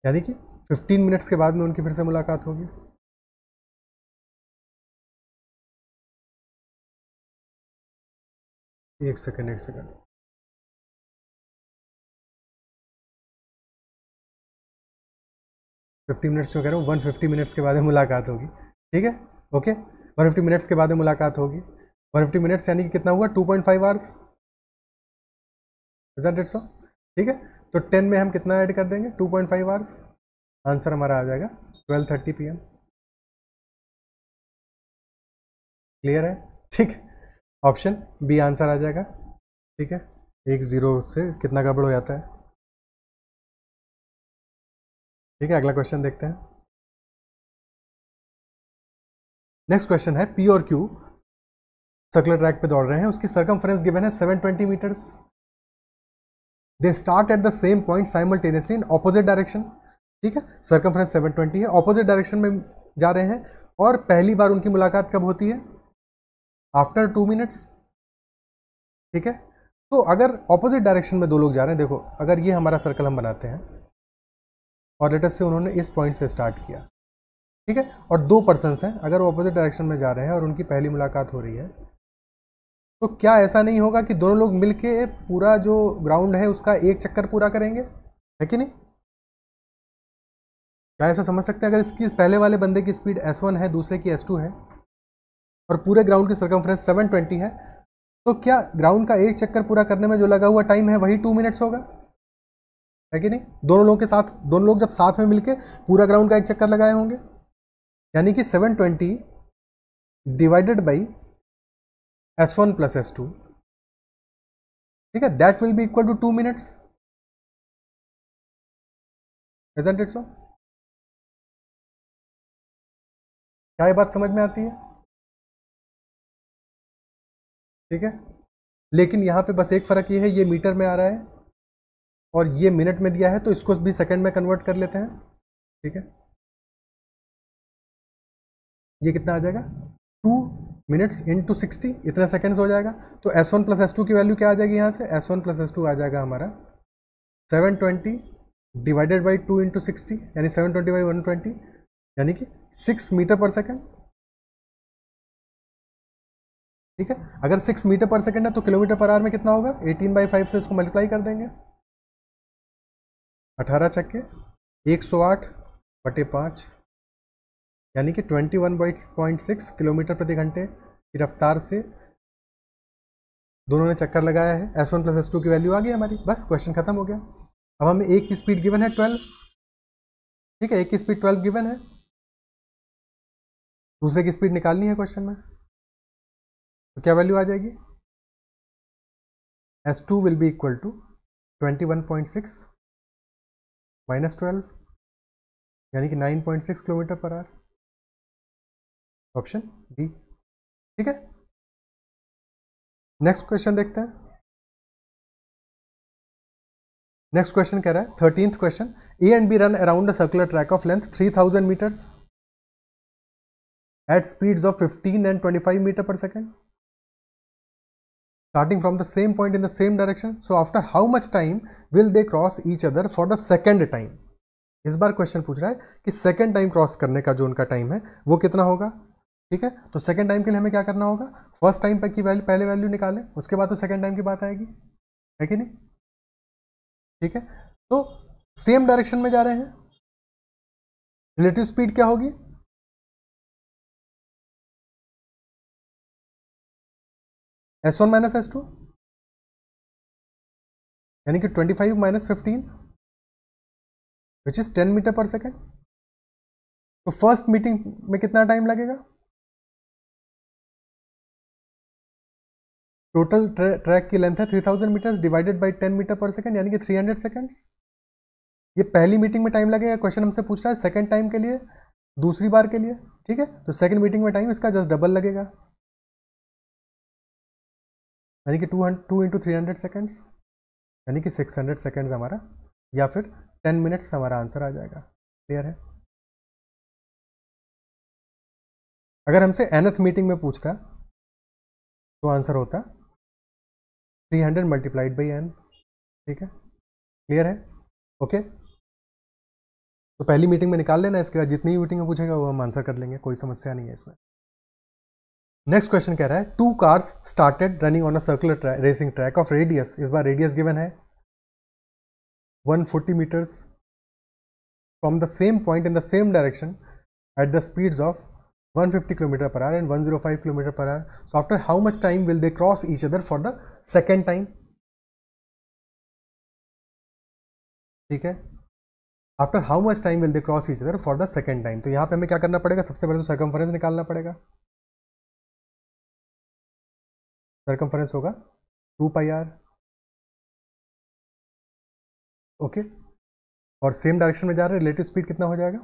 यानी कि 15 मिनट्स के बाद में उनकी फिर से मुलाकात होगी। एक सेकंड 50 मिनट्स जो कह रहा हूँ 150 मिनट्स के बाद में मुलाकात होगी। ठीक है, ओके। 150 मिनट्स के बाद में मुलाकात होगी। 150 मिनट्स यानी कि कितना हुआ 2.5 hours, is that it so? ठीक है, तो 10 में हम कितना ऐड कर देंगे 2.5 आवर्स, आंसर हमारा आ जाएगा 12:30 PM। क्लियर है? ठीक, ऑप्शन बी आंसर आ जाएगा। ठीक है, 1-0 से कितना गड़बड़ हो जाता है। ठीक है, अगला क्वेश्चन देखते हैं। नेक्स्ट क्वेश्चन है पी और क्यू सर्कुलर ट्रैक पे दौड़ रहे हैं, उसकी सर्कमफ्रेंस गिवन है 720 metres. They start at the same point simultaneously in opposite direction. ठीक है, सर्कमफ्रेंस 720 है, ऑपोजिट डायरेक्शन में जा रहे हैं, और पहली बार उनकी मुलाकात कब होती है? After 2 minutes. ठीक है, तो अगर ऑपोजिट डायरेक्शन में दो लोग जा रहे हैं, देखो अगर ये हमारा सर्कल हम बनाते हैं और लेटस से उन्होंने इस पॉइंट से स्टार्ट किया, ठीक है, और 2 पर्सन्स हैं, अगर वो ऑपोजिट डायरेक्शन में जा रहे हैं और उनकी पहली मुलाकात हो रही है, तो क्या ऐसा नहीं होगा कि दोनों लोग मिलके पूरा जो ग्राउंड है उसका एक चक्कर पूरा करेंगे, है कि नहीं? क्या ऐसा समझ सकते हैं? अगर इसकी पहले वाले बंदे की स्पीड S1 है, दूसरे की S2 है, और पूरे ग्राउंड की सर्कमफ्रेंस 720 है, तो क्या ग्राउंड का एक चक्कर पूरा करने में जो लगा हुआ टाइम है वही 2 मिनट्स होगा, है कि नहीं? दोनों लोग के साथ, दोनों लोग जब साथ में मिलके पूरा ग्राउंड का एक चक्कर लगाए होंगे, यानी कि 720 divided by S1 plus S2, ठीक है, that will be equal to 2 minutes. Isn't it so? क्या ये बात समझ में आती है? ठीक है, लेकिन यहां पे बस एक फर्क ये है, ये मीटर में आ रहा है और ये मिनट में दिया है, तो इसको भी सेकंड में कन्वर्ट कर लेते हैं। ठीक है, ये कितना आ जाएगा 2 मिनट्स इंटू 60, इतना सेकंड्स हो जाएगा। तो S1 प्लस S2 की वैल्यू क्या आ जाएगी? यहाँ से S1 प्लस S2 आ जाएगा हमारा 720 डिवाइडेड बाई 2 इंटू 60, यानी 720 बाई 120, यानी कि 6 मीटर पर सेकंड। ठीक है, अगर 6 मीटर पर सेकंड है तो किलोमीटर पर आवर में कितना होगा? 18/5 से इसको मल्टीप्लाई कर देंगे, 18 छक्के 108/5, यानी कि 21.6 किलोमीटर प्रति घंटे की रफ्तार से दोनों ने चक्कर लगाया है। S1 प्लस S2 की वैल्यू आ गई हमारी, बस क्वेश्चन खत्म हो गया। अब हमें एक की स्पीड गिवन है 12, ठीक है, एक की स्पीड 12 गिवन है, दूसरे की स्पीड निकालनी है क्वेश्चन में, तो क्या वैल्यू आ जाएगी? S2 will be equal to 21.6 minus 12, यानी कि 9.6 किलोमीटर पर आवर, ऑप्शन बी। ठीक है, नेक्स्ट क्वेश्चन देखते हैं। नेक्स्ट क्वेश्चन कह रहा है 13th question, A and B run around a circular track of length 3000 metres at speeds of 15 and 25 metre पर second, starting from the same point in the same direction. So after how much time will they cross each other for the second time? इस बार question पूछ रहा है कि second time cross करने का जो उनका टाइम है वो कितना होगा। ठीक है, तो सेकेंड टाइम के लिए हमें क्या करना होगा? फर्स्ट टाइम की वैल्यू, पहले वैल्यू निकालें, उसके बाद तो सेकेंड टाइम की बात आएगी, है कि नहीं? ठीक है, तो सेम डायरेक्शन में जा रहे हैं, रिलेटिव स्पीड क्या होगी? S1 माइनस S2, यानी कि 25 माइनस 15 विच इज 10 मीटर पर सेकेंड। तो फर्स्ट मीटिंग में कितना टाइम लगेगा? टोटल ट्रैक की लेंथ है 3000 मीटर्स डिवाइडेड बाय 10 मीटर पर सेकेंड, यानी कि 300 सेकेंड्स। ये पहली मीटिंग में टाइम लगेगा, क्वेश्चन हमसे पूछ रहा है सेकेंड टाइम के लिए, दूसरी बार के लिए। ठीक है, तो सेकेंड मीटिंग में टाइम इसका जस्ट डबल लगेगा, यानी कि 2 इंटू 300 सेकेंड्स, यानी कि 600 सेकेंड्स हमारा, या फिर 10 मिनट्स हमारा आंसर आ जाएगा। क्लियर है? अगर हमसे nth मीटिंग में पूछता तो आंसर होता 300 मल्टीप्लाइड बाई n। ठीक है, क्लियर है? ओके, तो पहली मीटिंग में निकाल लेना, इसके बाद जितनी भी मीटिंग में पूछेगा वो हम आंसर कर लेंगे, कोई समस्या नहीं है इसमें। नेक्स्ट क्वेश्चन कह रहा है 2 cars started running on a circular racing track of radius, इस बार रेडियस गिवन है 140 meters from the same point in the same direction at the speeds of 150 kilometre पर आवर एंड 105 किलोमीटर पर our. So after how much time will they cross each other for the second time? ठीक है, after how much time will they cross each other for the second time. तो यहाँ पे हमें क्या करना पड़ेगा? सबसे पहले तो सर्कमफरेंस निकालना पड़ेगा. सर्कमफरेंस होगा 2 पाई आर. ओके, और सेम डायरेक्शन में जा रहे हैं, रिलेटिव स्पीड कितना हो जाएगा?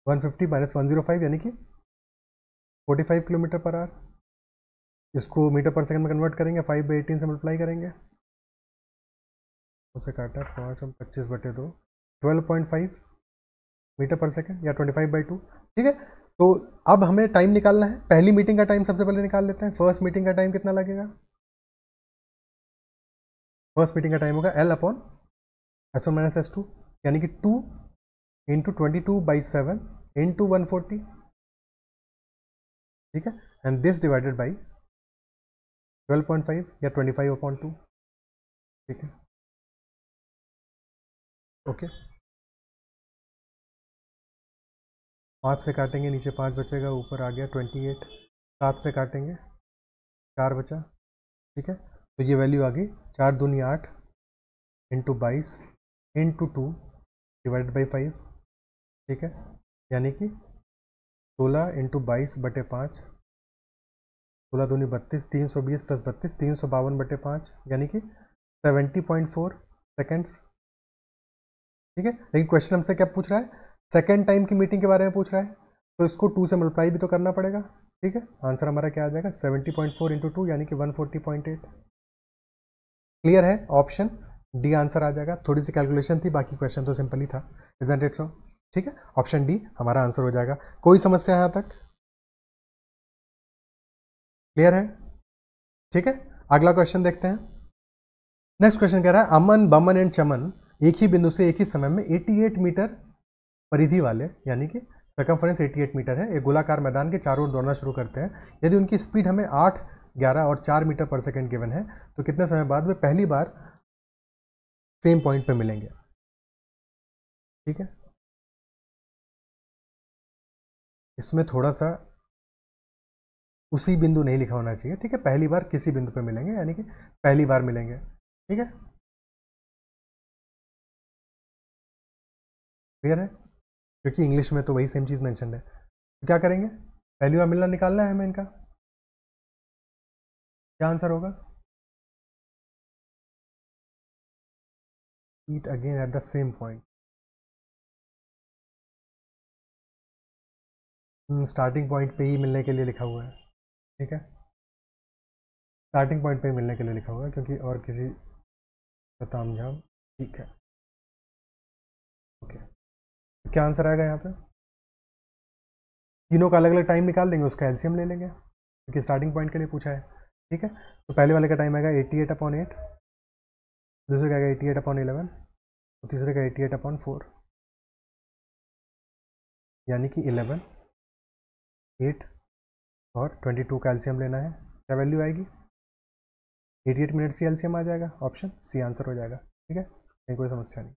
-150 - 105 यानी कि 45 किलोमीटर पर आवर. इसको मीटर पर सेकंड में कन्वर्ट करेंगे, 5/18 से मल्टीप्लाई करेंगे. उसे काटा 5 और 25/2, 12.5 मीटर पर सेकंड या 25/2. ठीक है, तो अब हमें टाइम निकालना है. पहली मीटिंग का टाइम सबसे पहले निकाल लेते हैं. फर्स्ट मीटिंग का टाइम कितना लगेगा? फर्स्ट मीटिंग का टाइम होगा L/S1 - S2 यानी कि 2 × 22/7 × 140. ठीक है, एंड दिस डिवाइडेड बाई 12.5 या 25/2. ठीक है, ओके. 5 से काटेंगे, नीचे 5 बचेगा, ऊपर आ गया 28. 7 से काटेंगे, 4 बचा. ठीक है, तो ये वैल्यू आ गई 4 दूनी 8 × 22 × 2 डिवाइडेड बाई 5. ठीक है, यानी कि 16 × 22/5. 16 दूनी 32, 320 + 32 352/5 यानी कि 70.4 सेकेंड्स. ठीक है, लेकिन क्वेश्चन हमसे क्या पूछ रहा है? सेकेंड टाइम की मीटिंग के बारे में पूछ रहा है, तो इसको 2 से मल्टीप्लाई भी तो करना पड़ेगा. ठीक है, आंसर हमारा क्या आ जाएगा? 70.4 × 2 यानी कि 140.8. क्लियर है? ऑप्शन डी आंसर आ जाएगा. थोड़ी सी कैलकुलेशन थी, बाकी क्वेश्चन तो सिंपल ही था. इजंट इट सो? ठीक है, ऑप्शन डी हमारा आंसर हो जाएगा. कोई समस्या यहाँ तक? क्लियर है? ठीक है, अगला क्वेश्चन देखते हैं. नेक्स्ट क्वेश्चन कह रहा है अमन, बमन एंड चमन एक ही बिंदु से एक ही समय में 88 मीटर परिधि वाले, यानी कि सर्कमफरेंस 88 मीटर है, एक गोलाकार मैदान के चारों ओर दौड़ना शुरू करते हैं. यदि उनकी स्पीड हमें 8, 11 और 4 मीटर पर सेकंड गिवन है, तो कितने समय बाद वे पहली बार सेम पॉइंट पे मिलेंगे? ठीक है, इसमें थोड़ा सा उसी बिंदु नहीं लिखा होना चाहिए. ठीक है, पहली बार किसी बिंदु पे मिलेंगे, यानी कि पहली बार मिलेंगे. ठीक है, क्लियर है? क्योंकि इंग्लिश में तो वही सेम चीज़ मेंशन है. तो क्या करेंगे? पहली बार मिलना निकालना है हमें इनका. क्या आंसर होगा? Meet again at the same point. Starting point पे ही मिलने के लिए लिखा हुआ है. ठीक है, स्टार्टिंग पॉइंट पे ही मिलने के लिए लिखा हुआ है, क्योंकि और किसी का तामझाम. ठीक है, ओके. क्या आंसर आएगा यहाँ पे? तीनों का अलग अलग टाइम निकाल लेंगे, उसका एलसीएम ले लेंगे, क्योंकि स्टार्टिंग पॉइंट के लिए पूछा है. ठीक है, तो पहले वाले का टाइम आएगा 88/8, दूसरे का आएगा 88/11, और तीसरे का 88/4, यानी कि 11, 8 और 22 का एलसीएम लेना है. क्या वैल्यू आएगी? 88 मिनट से एलसीएम आ जाएगा. ऑप्शन सी आंसर हो जाएगा. ठीक है, कहीं कोई समस्या नहीं.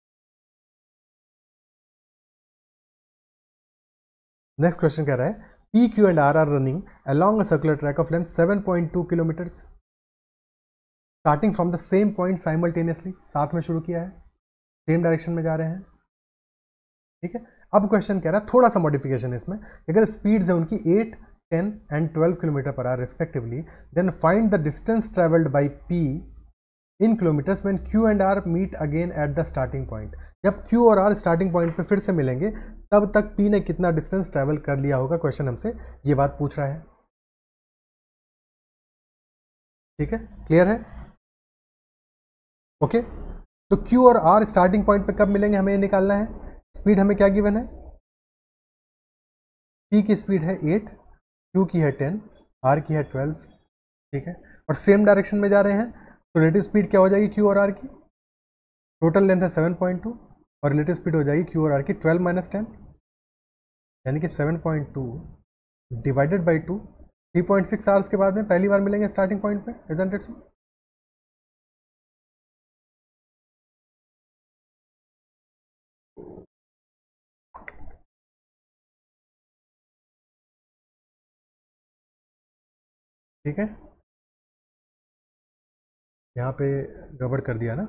नेक्स्ट क्वेश्चन कह रहा है P, Q and R running along a circular track of length 7.2 kilometre starting from the same point simultaneously. साथ में शुरू किया है, सेम डायरेक्शन में जा रहे हैं. ठीक है, अब क्वेश्चन कह रहा है थोड़ा सा मॉडिफिकेशन है इसमें. अगर स्पीड्स है उनकी 8, 10 एंड 12 किलोमीटर पर hour respectively, then find the distance travelled by P in kilometres when Q and R meet again at the starting point. जब क्यू और आर स्टार्टिंग पॉइंट पे फिर से मिलेंगे, तब तक पी ने कितना डिस्टेंस ट्रेवल कर लिया होगा. क्वेश्चन हमसे ये बात पूछ रहा है. ठीक है, क्लियर है? ओके, तो क्यू और आर स्टार्टिंग पॉइंट पे कब मिलेंगे हमें ये निकालना है. स्पीड हमें क्या गिवन है? पी की स्पीड है 8, क्यू की है 10, आर की है 12. ठीक है, और सेम डायरेक्शन में जा रहे हैं, तो रिलेटिव स्पीड क्या हो जाएगी क्यू और आर की? टोटल लेंथ है 7.2 और रिलेटिव स्पीड हो जाएगी क्यू और आर की 12 - 10, यानी कि 7.2 डिवाइडेड बाई 2. 3.6 आवर्स के बाद में पहली बार मिलेंगे स्टार्टिंग पॉइंट पे. इजंट इट सो? ठीक है, यहाँ पे गड़बड़ कर दिया ना,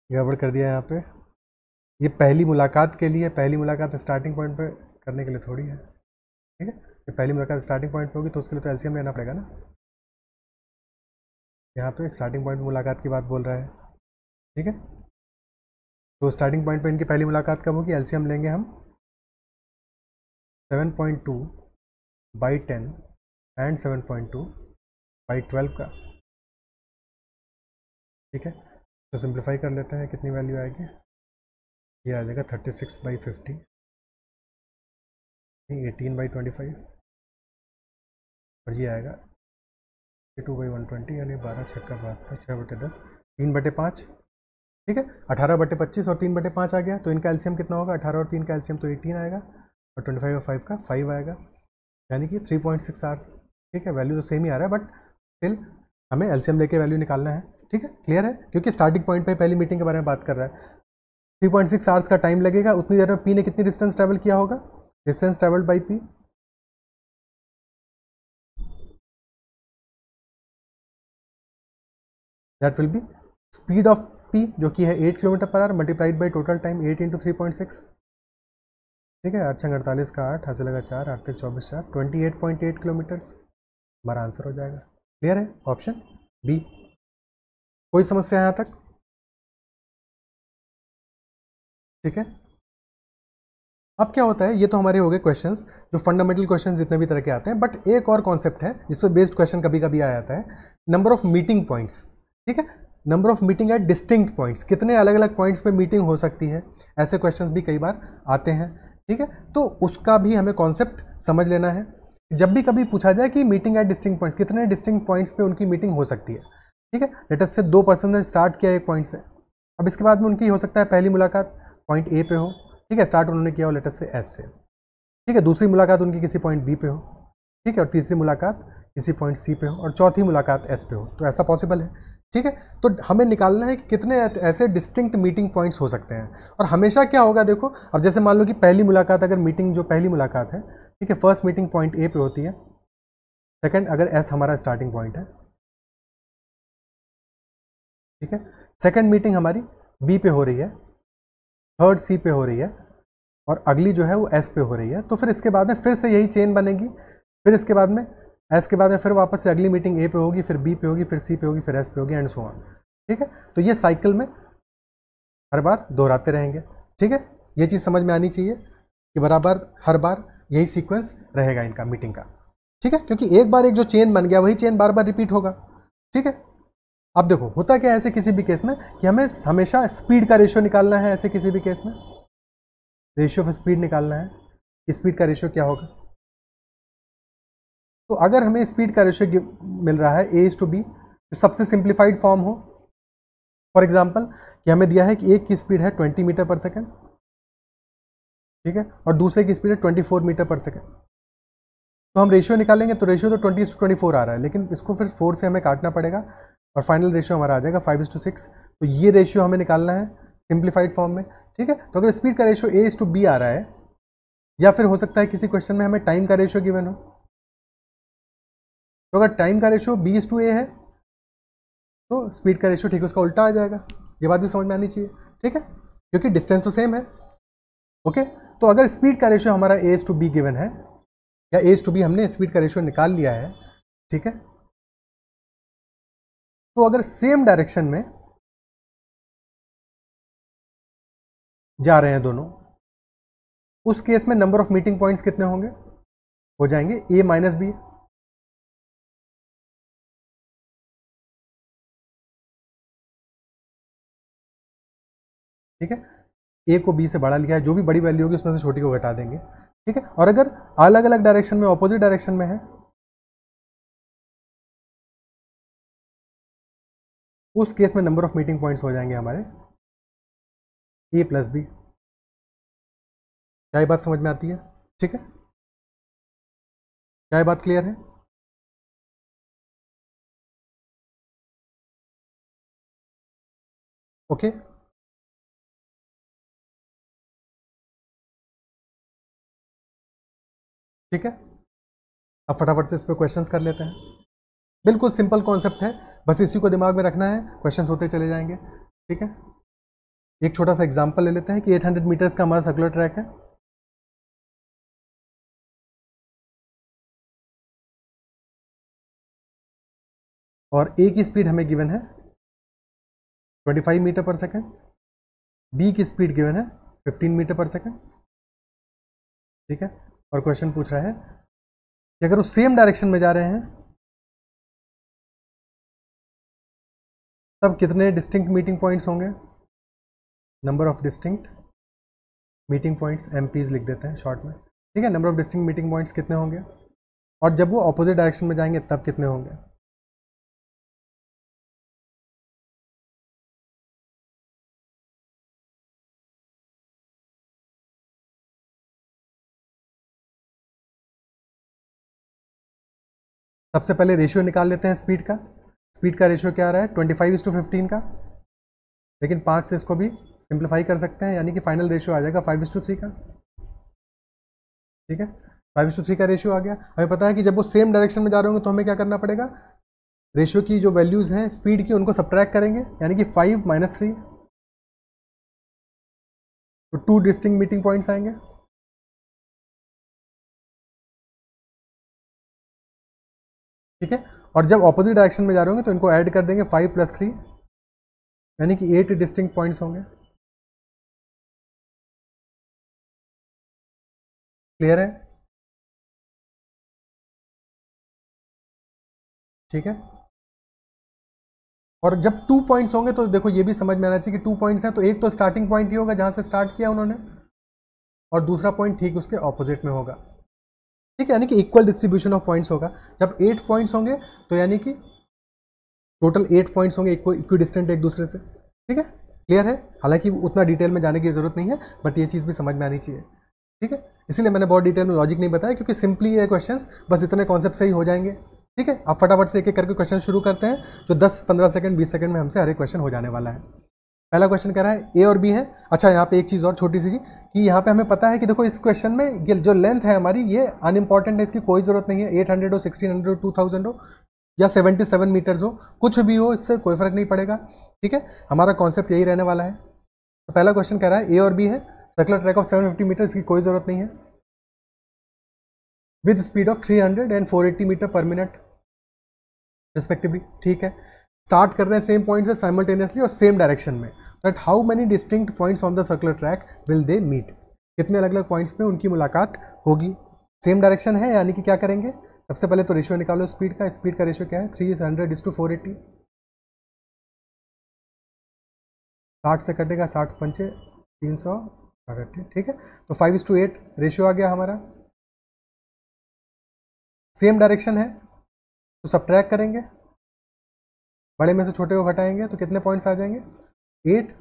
गड़बड़ कर दिया यहाँ पे। ये पहली मुलाकात के लिए, पहली मुलाकात स्टार्टिंग पॉइंट पे करने के लिए थोड़ी है, ठीक है। ये पहली मुलाकात स्टार्टिंग पॉइंट पे होगी तो उसके लिए तो एलसीएम लेना पड़ेगा ना। यहाँ पे स्टार्टिंग पॉइंट मुलाकात की बात बोल रहा है, ठीक है। तो स्टार्टिंग पॉइंट पे इनकी पहली मुलाकात कब होगी, एलसीएम लेंगे हम 7.2 बाई 10 एंड 7.2 बाई 12 का, ठीक है। तो सिंप्लीफाई कर लेते हैं, कितनी वैल्यू आएगी, ये आ जाएगा 36/50, 18/25, और ये आएगा 2/120, यानी 12×6=72, 6/10, 3/5, ठीक है। 18/25 और 3/5 आ गया, तो इनका एलसीएम कितना होगा, 18 और 3 का एलसीएम तो 18 आएगा, और 25 और 5 का 5 आएगा, यानी कि 3.6 आवर्स, ठीक है। वैल्यू तो सेम ही आ रहा है, बट स्टिल हमें एलसीएम लेके वैल्यू निकालना है, ठीक है। क्लियर है, क्योंकि स्टार्टिंग पॉइंट पे पहली मीटिंग के बारे में बात कर रहा है। 3.6 आवर्स का टाइम लगेगा, उतनी देर में पी ने कितनी डिस्टेंस ट्रेवल किया होगा, distance travelled by P, that will B speed of P, जो कि है 8 km/h multiplied by total time 8 × 3.6, ठीक है। 8 × 48 का 8, हाथ से लगा 4, 8 × 24 4, 28.8 किलोमीटर्स हमारा आंसर हो जाएगा। क्लियर है, ऑप्शन बी। कोई समस्या यहाँ तक, ठीक है। अब क्या होता है, ये तो हमारे हो गए क्वेश्चंस, जो फंडामेंटल क्वेश्चंस जितने भी तरह के आते हैं, बट एक और कॉन्सेप्ट है जिस पर बेस्ड क्वेश्चन कभी कभी आ जाता है, नंबर ऑफ मीटिंग पॉइंट्स, ठीक है। Number of meeting at distinct points, कितने अलग अलग पॉइंट्स पे मीटिंग हो सकती है, ऐसे क्वेश्चंस भी कई बार आते हैं, ठीक है। तो उसका भी हमें कॉन्सेप्ट समझ लेना है। जब भी कभी पूछा जाए कि मीटिंग एट डिस्टिंक्ट पॉइंट्स, कितने डिस्टिंक्ट पॉइंट्स पे उनकी मीटिंग हो सकती है, ठीक है। लेट अस से 2 पर्सन ने स्टार्ट किया एक पॉइंट से, अब इसके बाद में उनकी हो सकता है पहली मुलाकात पॉइंट ए पे हो, ठीक है, स्टार्ट उन्होंने किया हो लेट अस से एस से, ठीक है। दूसरी मुलाकात उनकी किसी पॉइंट बी पे हो, ठीक है, और तीसरी मुलाकात किसी पॉइंट सी पे हो, और चौथी मुलाकात एस पे हो, तो ऐसा पॉसिबल है, ठीक है। तो हमें निकालना है कि कितने ऐसे डिस्टिंक्ट मीटिंग पॉइंट्स हो सकते हैं, और हमेशा क्या होगा देखो, अब जैसे मान लो कि पहली मुलाकात, अगर मीटिंग जो पहली मुलाकात है, ठीक है, फर्स्ट मीटिंग पॉइंट ए पे होती है, सेकंड अगर एस हमारा स्टार्टिंग पॉइंट है, ठीक है, सेकंड मीटिंग हमारी बी पे हो रही है, थर्ड सी पे हो रही है, और अगली जो है वो एस पे हो रही है, तो फिर इसके बाद में फिर से यही चेन बनेगी, फिर इसके बाद में एस के बाद में फिर वापस से अगली मीटिंग ए पे होगी, फिर बी पे होगी, फिर सी पे होगी, फिर एस पे होगी, एंड सो ऑन, ठीक है। तो ये साइकिल में हर बार दोहराते रहेंगे, ठीक है। ये चीज़ समझ में आनी चाहिए कि बराबर हर बार यही सीक्वेंस रहेगा इनका मीटिंग का, ठीक है, क्योंकि एक बार एक जो चेन बन गया वही चेन बार बार रिपीट होगा, ठीक है। अब देखो होता क्या है ऐसे किसी भी केस में, कि हमें हमेशा स्पीड का रेशियो निकालना है, ऐसे किसी भी केस में रेशियो ऑफ स्पीड निकालना है, स्पीड का रेशियो क्या होगा। तो अगर हमें स्पीड का रेशियो मिल रहा है A/B, तो सबसे सिंप्लीफाइड फॉर्म हो, फॉर एग्जांपल कि हमें दिया है कि एक की स्पीड है 20 मीटर पर सेकेंड, ठीक है, और दूसरे की स्पीड है 24 मीटर पर सेकेंड, तो हम रेशियो निकालेंगे तो रेशियो तो 20:24 आ रहा है, लेकिन इसको फिर 4 से हमें काटना पड़ेगा, और फाइनल रेशियो हमारा आ जाएगा 5:6। तो ये रेशियो हमें निकालना है सिंप्लीफाइड फॉर्म में, ठीक है। तो अगर स्पीड का रेशियो A/B आ रहा है, या फिर हो सकता है किसी क्वेश्चन में हमें टाइम का रेशियो गिवन हो, तो अगर टाइम का रेशियो B/A है, तो स्पीड का रेशियो ठीक उसका उल्टा आ जाएगा। ये बात भी समझ में आनी चाहिए, ठीक है, क्योंकि डिस्टेंस तो सेम है, ओके। तो अगर स्पीड का रेशियो हमारा A/B गिवन है, या A/B हमने स्पीड का रेशियो निकाल लिया है, ठीक है, तो अगर सेम डायरेक्शन में जा रहे हैं दोनों, उस केस में नंबर ऑफ मीटिंग पॉइंट्स कितने होंगे, हो जाएंगे A-B, ठीक है। A को B से बड़ा लिया है, जो भी बड़ी वैल्यू होगी उसमें से छोटी को घटा देंगे, ठीक है। और अगर अलग अलग डायरेक्शन में, ऑपोजिट डायरेक्शन में है, उस केस में नंबर ऑफ मीटिंग पॉइंट्स हो जाएंगे हमारे A+B। क्या ये बात समझ में आती है, ठीक है, क्या ये बात क्लियर है। ओके, ठीक है। अब फटाफट से इस पर क्वेश्चंस कर लेते हैं। बिल्कुल सिंपल कॉन्सेप्ट है, बस इसी को दिमाग में रखना है, क्वेश्चंस होते चले जाएंगे। ठीक है, एक छोटा सा एग्जांपल ले लेते हैं कि 800 मीटर्स का हमारा सर्कुलर ट्रैक है। और ए की स्पीड हमें गिवन है 25 मीटर पर सेकेंड, बी की स्पीड गिवन है 15 मीटर पर सेकेंड। ठीक है, और क्वेश्चन पूछ रहा है कि अगर वो सेम डायरेक्शन में जा रहे हैं तब कितने डिस्टिंक्ट मीटिंग पॉइंट्स होंगे। Number of distinct meeting points, MPs लिख देते हैं शॉर्ट में। ठीक है, number of distinct meeting points कितने होंगे, और जब वो ऑपोजिट डायरेक्शन में जाएंगे तब कितने होंगे। सबसे पहले रेशियो निकाल लेते हैं स्पीड का। स्पीड का रेशियो क्या आ रहा है 25:15 का, लेकिन 5 से इसको भी सिंप्लीफाई कर सकते हैं, यानी कि फाइनल रेशियो आ जाएगा 5:3 का। ठीक है, 5:3 का रेशियो आ गया। हमें पता है कि जब वो सेम डायरेक्शन में जा रहे होंगे तो हमें क्या करना पड़ेगा, रेशियो की जो वैल्यूज़ हैं स्पीड की उनको सब्ट्रैक्ट करेंगे, यानी कि 5 - 3, तो 2 डिस्टिंक्ट मीटिंग पॉइंट्स आएंगे। ठीक है, और जब ऑपोजिट डायरेक्शन में जा रहे होंगे तो इनको ऐड कर देंगे 5 + 3, यानी कि 8 डिस्टिंक्ट पॉइंट्स होंगे। क्लियर है। ठीक है, और जब 2 पॉइंट्स होंगे तो देखो ये भी समझ में आना चाहिए कि 2 पॉइंट्स हैं तो एक तो स्टार्टिंग पॉइंट ही होगा जहां से स्टार्ट किया उन्होंने, और दूसरा पॉइंट ठीक उसके ऑपोजिट में होगा। ठीक है, यानी कि इक्वल डिस्ट्रीब्यूशन ऑफ पॉइंट्स होगा। जब 8 पॉइंट्स होंगे तो यानी कि टोटल 8 पॉइंट्स होंगे इक्वी डिस्टेंट एक दूसरे से। ठीक है, क्लियर है। हालांकि उतना डिटेल में जाने की जरूरत नहीं है, बट ये चीज़ भी समझ में आनी चाहिए। ठीक है, इसीलिए मैंने बहुत डिटेल में लॉजिक नहीं बताया, क्योंकि सिंपली ये क्वेश्चंस बस इतने कॉन्सेप्ट से ही हो जाएंगे। ठीक है, आप फटाफट से एक एक करके क्वेश्चन शुरू करते हैं, जो 10-15 सेकंड 20 सेकंड में हमसे हर एक क्वेश्चन हो जाने वाला है। पहला क्वेश्चन कह रहा है ए और बी है। अच्छा, यहाँ पे एक चीज़ और छोटी सी कि यहाँ पे हमें पता है कि देखो इस क्वेश्चन में ये जो लेंथ है हमारी ये अनइम्पॉर्टेंट है, इसकी कोई ज़रूरत नहीं है। 800 हो, 1600 हो, 2000 हो, या 77 मीटर्स हो, कुछ भी हो, इससे कोई फर्क नहीं पड़ेगा। ठीक है, हमारा कॉन्सेप्ट यही रहने वाला है। तो पहला क्वेश्चन कह रहा है ए और बी है, सर्कुलर ट्रैक ऑफ 750 मीटर, इसकी कोई ज़रूरत नहीं है, with speed of 300 and 480 metre पर मिनट रिस्पेक्टिवली। ठीक है, स्टार्ट कर रहे हैं सेम पॉइंट से साइमल्टेनियसली और सेम डायरेक्शन में, that how many distinct points on the circular track will they meet, कितने अलग अलग पॉइंट्स में उनकी मुलाकात होगी। सेम डायरेक्शन है, यानी कि क्या करेंगे, सबसे पहले तो रेशियो निकालो स्पीड का। स्पीड का रेशियो क्या है 300:480, 60 से कटेगा 60 पंचे 368। ठीक है, तो 5:8 रेशियो आ गया हमारा। सेम डायरेक्शन है तो सब्ट्रैक्ट करेंगे, बड़े में से छोटे को घटाएंगे तो कितने पॉइंट्स आ जाएंगे 8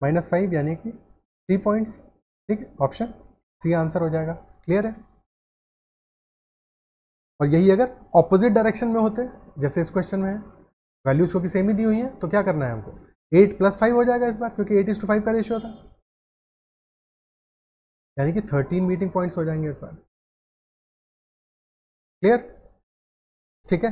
- 5 यानी कि 3 पॉइंट्स। ठीक है, ऑप्शन सी आंसर हो जाएगा। क्लियर है। और यही अगर ऑपोजिट डायरेक्शन में होते जैसे इस क्वेश्चन में है, वैल्यूज को भी सेम ही दी हुई है, तो क्या करना है हमको 8 + 5 हो जाएगा इस बार, क्योंकि 8:5 का रेशियो था, यानी कि 13 मीटिंग पॉइंट्स हो जाएंगे इस बार। क्लियर। ठीक है,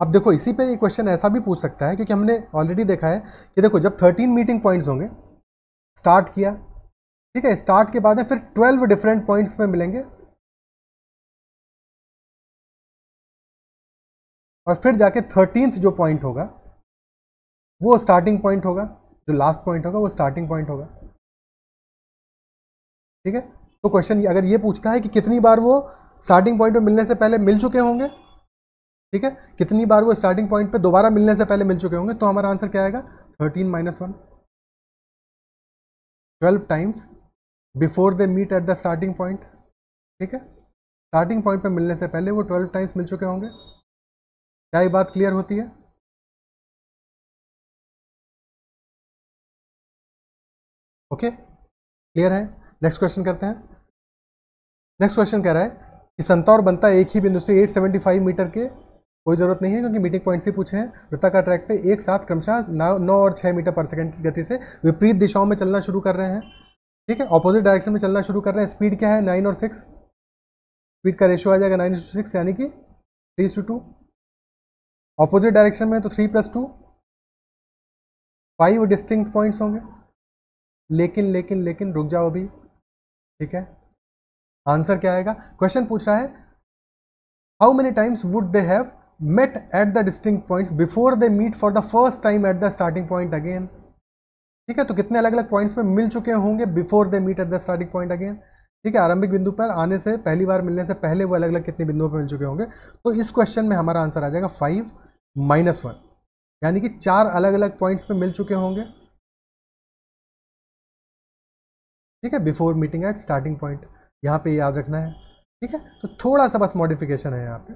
अब देखो इसी पे ये क्वेश्चन ऐसा भी पूछ सकता है, क्योंकि हमने ऑलरेडी देखा है कि देखो जब 13 मीटिंग पॉइंट्स होंगे, स्टार्ट किया, ठीक है, स्टार्ट के बाद में फिर 12 डिफरेंट पॉइंट्स पे मिलेंगे, और फिर जाके 13th जो पॉइंट होगा वो स्टार्टिंग पॉइंट होगा, जो लास्ट पॉइंट होगा वो स्टार्टिंग पॉइंट होगा। ठीक है, तो क्वेश्चन अगर ये पूछता है कि कितनी बार वो स्टार्टिंग पॉइंट पे मिलने से पहले मिल चुके होंगे, ठीक है, कितनी बार वो स्टार्टिंग पॉइंट पे दोबारा मिलने से पहले मिल चुके होंगे, तो हमारा आंसर क्या आएगा 13 - 1, 12 times before they meet at the starting point. ठीक है, स्टार्टिंग पॉइंट पे मिलने से पहले वो 12 टाइम्स मिल चुके होंगे। क्या ये बात क्लियर होती है। ओके, क्लियर है। नेक्स्ट क्वेश्चन करते हैं। नेक्स्ट क्वेश्चन कह रहा है कि संतौर बनता है एक ही बिंदु से 875 मीटर के, कोई ज़रूरत नहीं है क्योंकि मीटिंग पॉइंट्स ही पूछे हैं, वृत्ताकार ट्रैक पे एक साथ क्रमशः 9 और 6 मीटर पर सेकंड की गति से विपरीत दिशाओं में चलना शुरू कर रहे हैं। ठीक है, ऑपोजिट डायरेक्शन में चलना शुरू कर रहे हैं। स्पीड क्या है 9 और 6, स्पीड का रेशियो आ जाएगा 9:6 यानी कि 3:2। ऑपोजिट डायरेक्शन में तो 3 + 2 5 डिस्टिंक्ट पॉइंट्स होंगे। लेकिन लेकिन लेकिन रुक जाओ अभी, ठीक है, आंसर क्या आएगा? क्वेश्चन पूछ रहा है how many times would they have met at the distinct points before they meet for the first time at the starting point again। ठीक है, तो कितने अलग अलग पॉइंट्स पे मिल चुके होंगे before they meet at the starting point again. ठीक है, आरंभिक बिंदु पर आने से पहली बार मिलने से पहले वो अलग अलग कितने बिंदुओं पर मिल चुके होंगे। तो इस क्वेश्चन में हमारा आंसर आ जाएगा 5 - 1, यानी कि 4 अलग अलग पॉइंट्स पे मिल चुके होंगे। ठीक है, before meeting at starting point, यहाँ पे याद रखना है। ठीक है, तो थोड़ा सा बस मॉडिफिकेशन है यहाँ पे,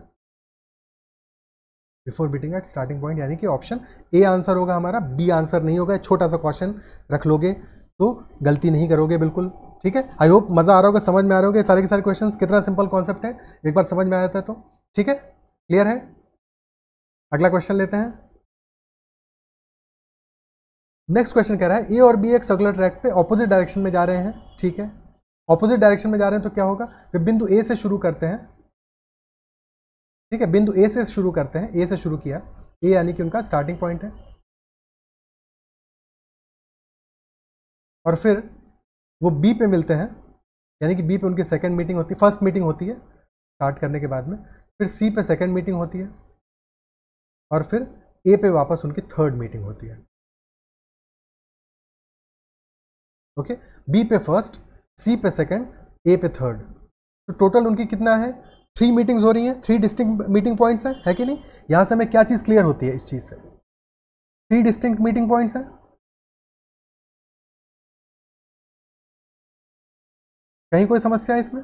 before meeting at starting point, यानी कि ऑप्शन ए आंसर होगा हमारा, बी आंसर नहीं होगा। छोटा सा क्वेश्चन रख लोगे तो गलती नहीं करोगे बिल्कुल। ठीक है, आई होप मज़ा आ रहा होगा, समझ में आ रहे होगे सारे के सारे क्वेश्चंस। कितना सिंपल कॉन्सेप्ट है, एक बार समझ में आ जाता है तो ठीक है, क्लियर है। अगला क्वेश्चन लेते हैं। नेक्स्ट क्वेश्चन कह रहा है ए और बी एक सर्कुलर ट्रैक पे ऑपोजिट डायरेक्शन में जा रहे हैं। ठीक है, ऑपोजिट डायरेक्शन में जा रहे हैं तो क्या होगा, वे बिंदु ए से शुरू करते हैं। ठीक है, बिंदु ए से शुरू करते हैं, ए से शुरू किया, ए यानी कि उनका स्टार्टिंग पॉइंट है, और फिर वो बी पे मिलते हैं, यानी कि बी पे उनकी सेकंड मीटिंग होती है, फर्स्ट मीटिंग होती है स्टार्ट करने के बाद में, फिर सी पे सेकंड मीटिंग होती है, और फिर ए पे वापस उनकी थर्ड मीटिंग होती है। ओके, बी पे फर्स्ट, सी पे सेकंड, ए पे थर्ड, तो टोटल उनकी कितना है, 3 मीटिंग्स हो रही हैं, 3 डिस्टिंक्ट मीटिंग पॉइंट्स हैं, है कि नहीं। यहां से हमें क्या चीज़ क्लियर होती है इस चीज़ से, 3 डिस्टिंक्ट मीटिंग पॉइंट्स हैं। कहीं कोई समस्या है इसमें?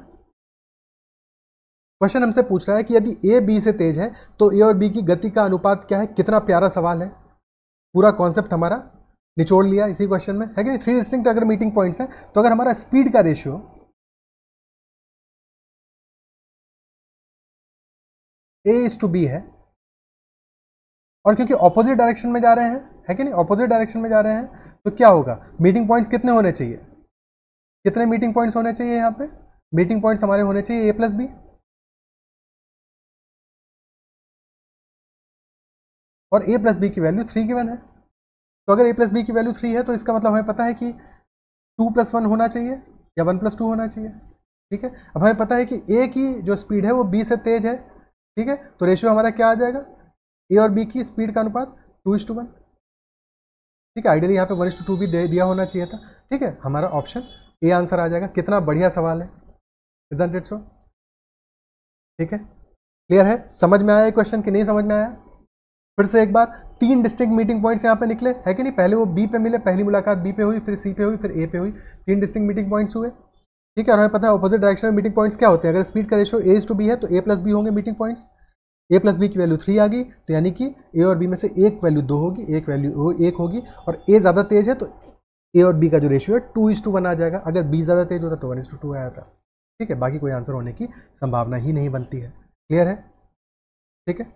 क्वेश्चन हमसे पूछ रहा है कि यदि ए बी से तेज है तो ए और बी की गति का अनुपात क्या है। कितना प्यारा सवाल है, पूरा कॉन्सेप्ट हमारा निचोड़ लिया इसी क्वेश्चन में, है कि नहीं। 3 डिस्टिंक्ट अगर मीटिंग पॉइंट्स हैं तो अगर हमारा स्पीड का रेशियो A/B है, और क्योंकि ऑपोजिट डायरेक्शन में जा रहे हैं, है कि नहीं, ऑपोजिट डायरेक्शन में जा रहे हैं, तो क्या होगा, मीटिंग पॉइंट्स कितने होने चाहिए, कितने मीटिंग पॉइंट्स होने चाहिए यहाँ पे, मीटिंग पॉइंट्स हमारे होने चाहिए A + B, और A + B की वैल्यू 3 गिवन है। तो अगर A + B की वैल्यू 3 है तो इसका मतलब हमें पता है कि 2 + 1 होना चाहिए या 1 + 2 होना चाहिए। ठीक है, अब हमें पता है कि A की जो स्पीड है वो B से तेज है। ठीक है, तो रेशियो हमारा क्या आ जाएगा, A और B की स्पीड का अनुपात 2:1। ठीक है, आइडियली यहाँ पे 1:2 भी दे दिया होना चाहिए था। ठीक है, हमारा ऑप्शन ए आंसर आ जाएगा। कितना बढ़िया सवाल है, इज़न्ट इट सो। ठीक है, क्लियर है, समझ में आया क्वेश्चन कि नहीं समझ में आया? फिर से एक बार, 3 डिस्टिंक्ट मीटिंग पॉइंट्स यहाँ पे निकले, है कि नहीं। पहले वो बी पे मिले, पहली मुलाकात बी पे हुई, फिर सी पे हुई, फिर ए पे हुई, 3 डिस्टिंक्ट मीटिंग पॉइंट्स हुए। ठीक है, और हमें पता है ऑपोजिट डायरेक्शन में मीटिंग पॉइंट्स क्या होते हैं। अगर स्पीड का रेशियो A/B है तो A + B होंगे मीटिंग पॉइंट्स। A + B की वैल्यू 3 आ गई, तो यानी कि A और B में से एक वैल्यू 2 होगी, एक वैल्यू 1 होगी, और A ज़्यादा तेज है तो A और B का जो रेशियो है 2:1 आ जाएगा। अगर B ज़्यादा तेज होता तो 1:2 आया था। ठीक है, बाकी कोई आंसर होने की संभावना ही नहीं बनती है। क्लियर है? ठीक है,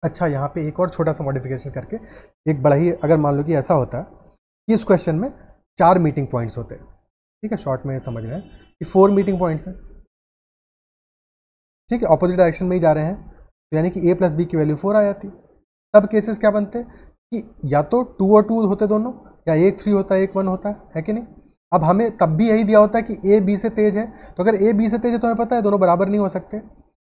अच्छा, यहाँ पे एक और छोटा सा मॉडिफिकेशन करके, एक बड़ा ही, अगर मान लो कि ऐसा होता कि इस क्वेश्चन में 4 मीटिंग पॉइंट्स होते, ठीक है, शॉर्ट में समझ रहे हैं कि 4 मीटिंग पॉइंट्स हैं। ठीक है, ऑपोजिट डायरेक्शन में ही जा रहे हैं, तो यानी कि A + B की वैल्यू 4 आ जाती। तब केसेस क्या बनते कि या तो 2 और 2 होते दोनों, या एक 3 होता है, एक 1 होता है कि नहीं। अब हमें तब भी यही दिया होता है कि A B से तेज है, तो अगर A B से तेज है तो हमें पता है दोनों बराबर नहीं हो सकते,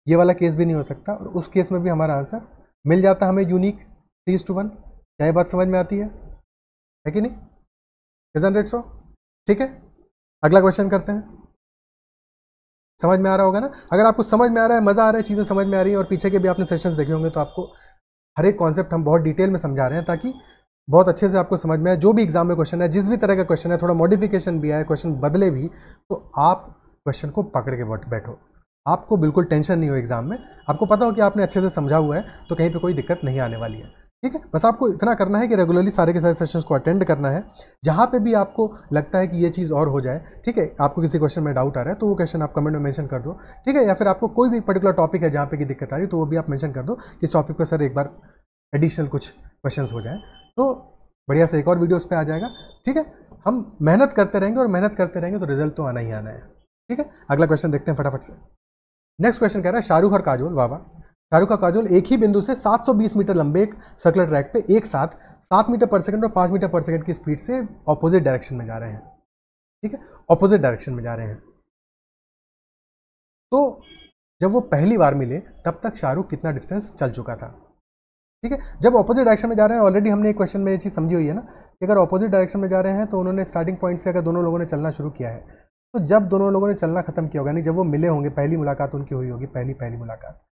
ये वाला केस भी नहीं हो सकता, और उस केस में भी हमारा आंसर मिल जाता हमें यूनिक 3:1। क्या ये बात समझ में आती है कि नहीं? Isn't it so? ठीक है, अगला क्वेश्चन करते हैं। समझ में आ रहा होगा ना? अगर आपको समझ में आ रहा है, मज़ा आ रहा है, चीज़ें समझ में आ रही हैं, और पीछे के भी आपने सेशंस देखे होंगे, तो आपको हर एक कॉन्सेप्ट हम बहुत डिटेल में समझा रहे हैं ताकि बहुत अच्छे से आपको समझ में आए। जो भी एग्जाम में क्वेश्चन है, जिस भी तरह का क्वेश्चन है, थोड़ा मॉडिफिकेशन भी आए, क्वेश्चन बदले भी, तो आप क्वेश्चन को पकड़ के बैठो, आपको बिल्कुल टेंशन नहीं हो एग्जाम में। आपको पता हो कि आपने अच्छे से समझा हुआ है, तो कहीं पे कोई दिक्कत नहीं आने वाली है। ठीक है, बस आपको इतना करना है कि रेगुलरली सारे के सारे सेशंस को अटेंड करना है। जहाँ पे भी आपको लगता है कि ये चीज़ और हो जाए, ठीक है, आपको किसी क्वेश्चन में डाउट आ रहा है, तो वो क्वेश्चन आप कमेंट में मेंशन कर दो। ठीक है, या फिर आपको कोई भी पर्टिकुलर टॉपिक है जहाँ पे की दिक्कत आ रही है, तो वो भी आप मेंशन कर दो कि इस टॉपिक पर सर एक बार एडिशनल कुछ क्वेश्चंस हो जाए। तो बढ़िया से एक और वीडियो उस पर आ जाएगा, ठीक है। हम मेहनत करते रहेंगे और मेहनत करते रहेंगे तो रिजल्ट तो आना ही आना है, ठीक है। अगला क्वेश्चन देखते हैं फटाफट से। नेक्स्ट क्वेश्चन कह रहा है शाहरुख और काजोल, वाह वाह, शाहरुख और काजोल एक ही बिंदु से 720 मीटर लंबे एक सर्कुलर ट्रैक पे एक साथ 7 मीटर पर सेकंड और 5 मीटर पर सेकंड की स्पीड से ऑपोजिट डायरेक्शन में जा रहे हैं, ठीक है, ऑपोजिट डायरेक्शन में जा रहे हैं। तो जब वो पहली बार मिले तब तक शाहरुख कितना डिस्टेंस चल चुका था, ठीक है। जब ऑपोजिट डायरेक्शन में जा रहे हैं, ऑलरेडी हमने एक क्वेश्चन में ये चीज़ समझी हुई है ना कि अगर ऑपोजिट डायरेक्शन में जा रहे हैं तो उन्होंने स्टार्टिंग पॉइंट से अगर दोनों लोगों ने चलना शुरू किया है, तो जब दोनों लोगों ने चलना खत्म किया होगा, नहीं जब वो मिले होंगे, पहली मुलाकात उनकी हुई होगी, पहली मुलाकात,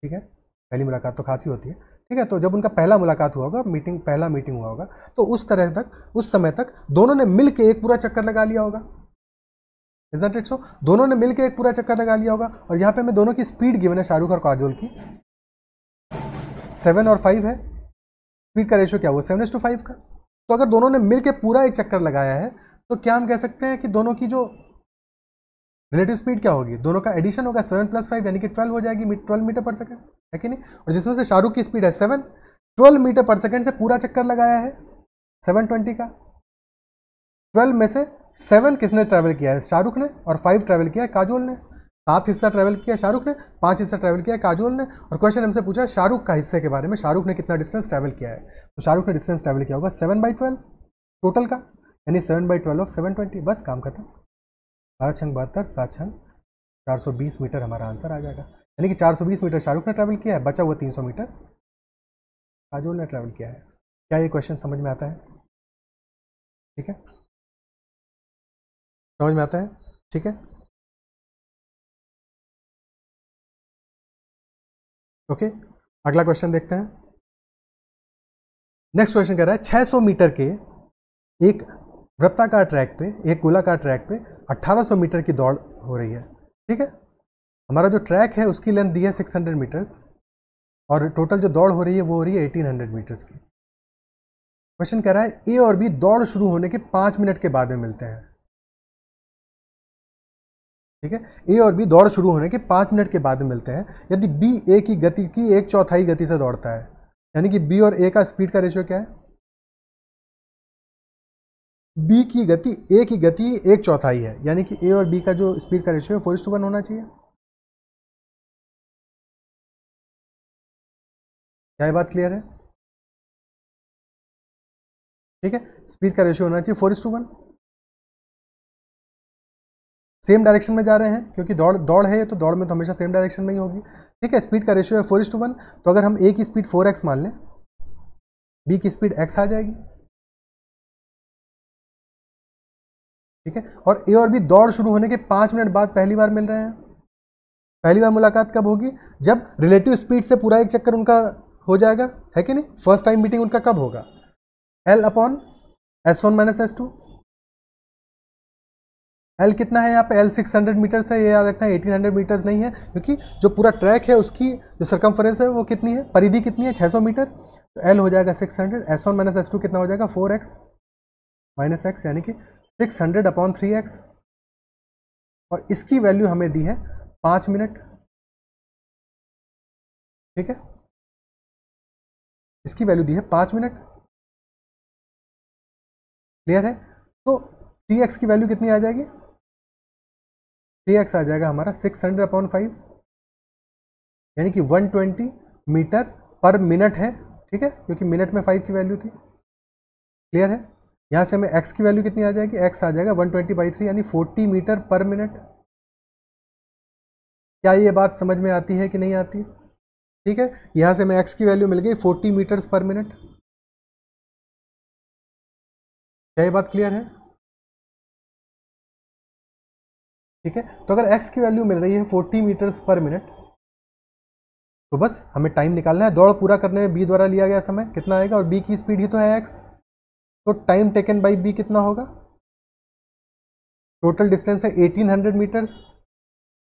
ठीक है, पहली मुलाकात तो खासी होती है, ठीक है। तो जब उनका पहला मुलाकात हुआ होगा, पहला मीटिंग हुआ होगा, तो उस समय तक दोनों ने मिल के एक पूरा चक्कर लगा लिया होगा, Isn't it so? दोनों ने मिलकर एक पूरा चक्कर लगा लिया होगा। और यहाँ पे हमें दोनों की स्पीड गिवन है, शाहरुख और काजोल की 7 और 5 है, स्पीड का रेशियो क्या हुआ 7:5 का। तो अगर दोनों ने मिलकर पूरा एक चक्कर लगाया है तो क्या हम कह सकते हैं कि दोनों की जो रिलेटिव स्पीड क्या होगी, दोनों का एडिशन होगा 7 + 5 यानी कि 12 हो जाएगी, 12 मीटर पर सेकंड, है कि नहीं। और जिसमें से शाहरुख की स्पीड है 7, 12 मीटर पर सेकंड से पूरा चक्कर लगाया है 720 का। 12 में से 7 किसने ट्रैवल किया है, शाहरुख ने, और 5 ट्रैवल किया है काजोल ने। 7 हिस्सा ट्रैवल किया शाहरुख ने, 5 हिस्सा ट्रैवल किया है काजोल ने। और क्वेश्चन हमसे पूछा शाहरुख का हिस्से के बारे में, शाहरुख ने कितना डिस्टेंस ट्रैवल किया है। तो शाहरुख ने डिस्टेंस ट्रैवल किया होगा 7/12 टोटल का, यानी 7/12 ऑफ 720, बस काम खत्म। 12 छंग 72, 7 छंग 420 मीटर हमारा आंसर आ जाएगा। यानी कि 420 मीटर शाहरुख ने ट्रैवल किया है, बचा हुआ 300 मीटर काजोल ने ट्रैवल किया है। क्या ये क्वेश्चन समझ में आता है? ठीक है, समझ में आता है, ठीक है। ओके, अगला क्वेश्चन देखते हैं। नेक्स्ट क्वेश्चन कह रहा है 600 मीटर के एक वृत्ताकार ट्रैक पे, एक गोलाकार ट्रैक पे 1800 मीटर की दौड़ हो रही है, ठीक है। हमारा जो ट्रैक है उसकी लेंथ दी है 600 मीटर्स और टोटल जो दौड़ हो रही है वो हो रही है 1800 मीटर्स की। क्वेश्चन कह रहा है ए और बी दौड़ शुरू होने के 5 मिनट के बाद में मिलते हैं, ठीक है। ए और बी दौड़ शुरू होने के 5 मिनट के बाद में मिलते हैं यदि बी ए की गति की 1/4 गति से दौड़ता है, यानी कि बी और ए का स्पीड का रेशियो क्या है, बी की गति ए की गति 1/4 है, यानी कि ए और बी का जो स्पीड का रेशियो है 4:1 होना चाहिए। क्या ये बात क्लियर है? ठीक है, स्पीड का रेशियो होना चाहिए 4:1। सेम डायरेक्शन में जा रहे हैं क्योंकि दौड़ है, तो दौड़ में तो हमेशा सेम डायरेक्शन में ही होगी, ठीक है। स्पीड का रेशियो है 4:1, तो अगर हम ए की स्पीड 4x मान लें, बी की स्पीड x आ जाएगी, ठीक है। और ए और बी दौड़ शुरू होने के 5 मिनट बाद पहली बार मिल रहे हैं। पहली बार मुलाकात कब होगी, जब रिलेटिव स्पीड से पूरा एक चक्कर उनका हो जाएगा, है कि नहीं। फर्स्ट टाइम मीटिंग उनका कब होगा, L/S1 - S2। एल कितना है यहाँ पे, एल 600 मीटर्स है, ये याद रखना है, 1800 मीटर्स नहीं है, क्योंकि जो पूरा ट्रैक है उसकी जो सर्कमफ्रेंस है वो कितनी है, परिधि कितनी है 600 मीटर। तो एल हो जाएगा 600, S1 - S2 कितना हो जाएगा 4x - x, यानी कि 600/3x। और इसकी वैल्यू हमें दी है 5 मिनट, ठीक है, इसकी वैल्यू दी है 5 मिनट, क्लियर है। तो 3x की वैल्यू कितनी आ जाएगी, 3x आ जाएगा हमारा 600/5, यानी कि 120 मीटर पर मिनट है, ठीक है, क्योंकि मिनट में 5 की वैल्यू थी, क्लियर है। यहाँ से हमें x की वैल्यू कितनी आ जाएगी, x आ जाएगा 120/3 यानी 40 मीटर पर मिनट। क्या ये बात समझ में आती है कि नहीं आती? ठीक है, यहाँ से हमें x की वैल्यू मिल गई 40 मीटर्स पर मिनट। क्या ये बात क्लियर है? ठीक है, तो अगर x की वैल्यू मिल रही है 40 मीटर्स पर मिनट, तो बस हमें टाइम निकालना है। दौड़ पूरा करने में b द्वारा लिया गया समय कितना आएगा, और b की स्पीड ही तो है x, तो टाइम टेकन बाई b कितना होगा, टोटल डिस्टेंस है 1800 मीटर्स,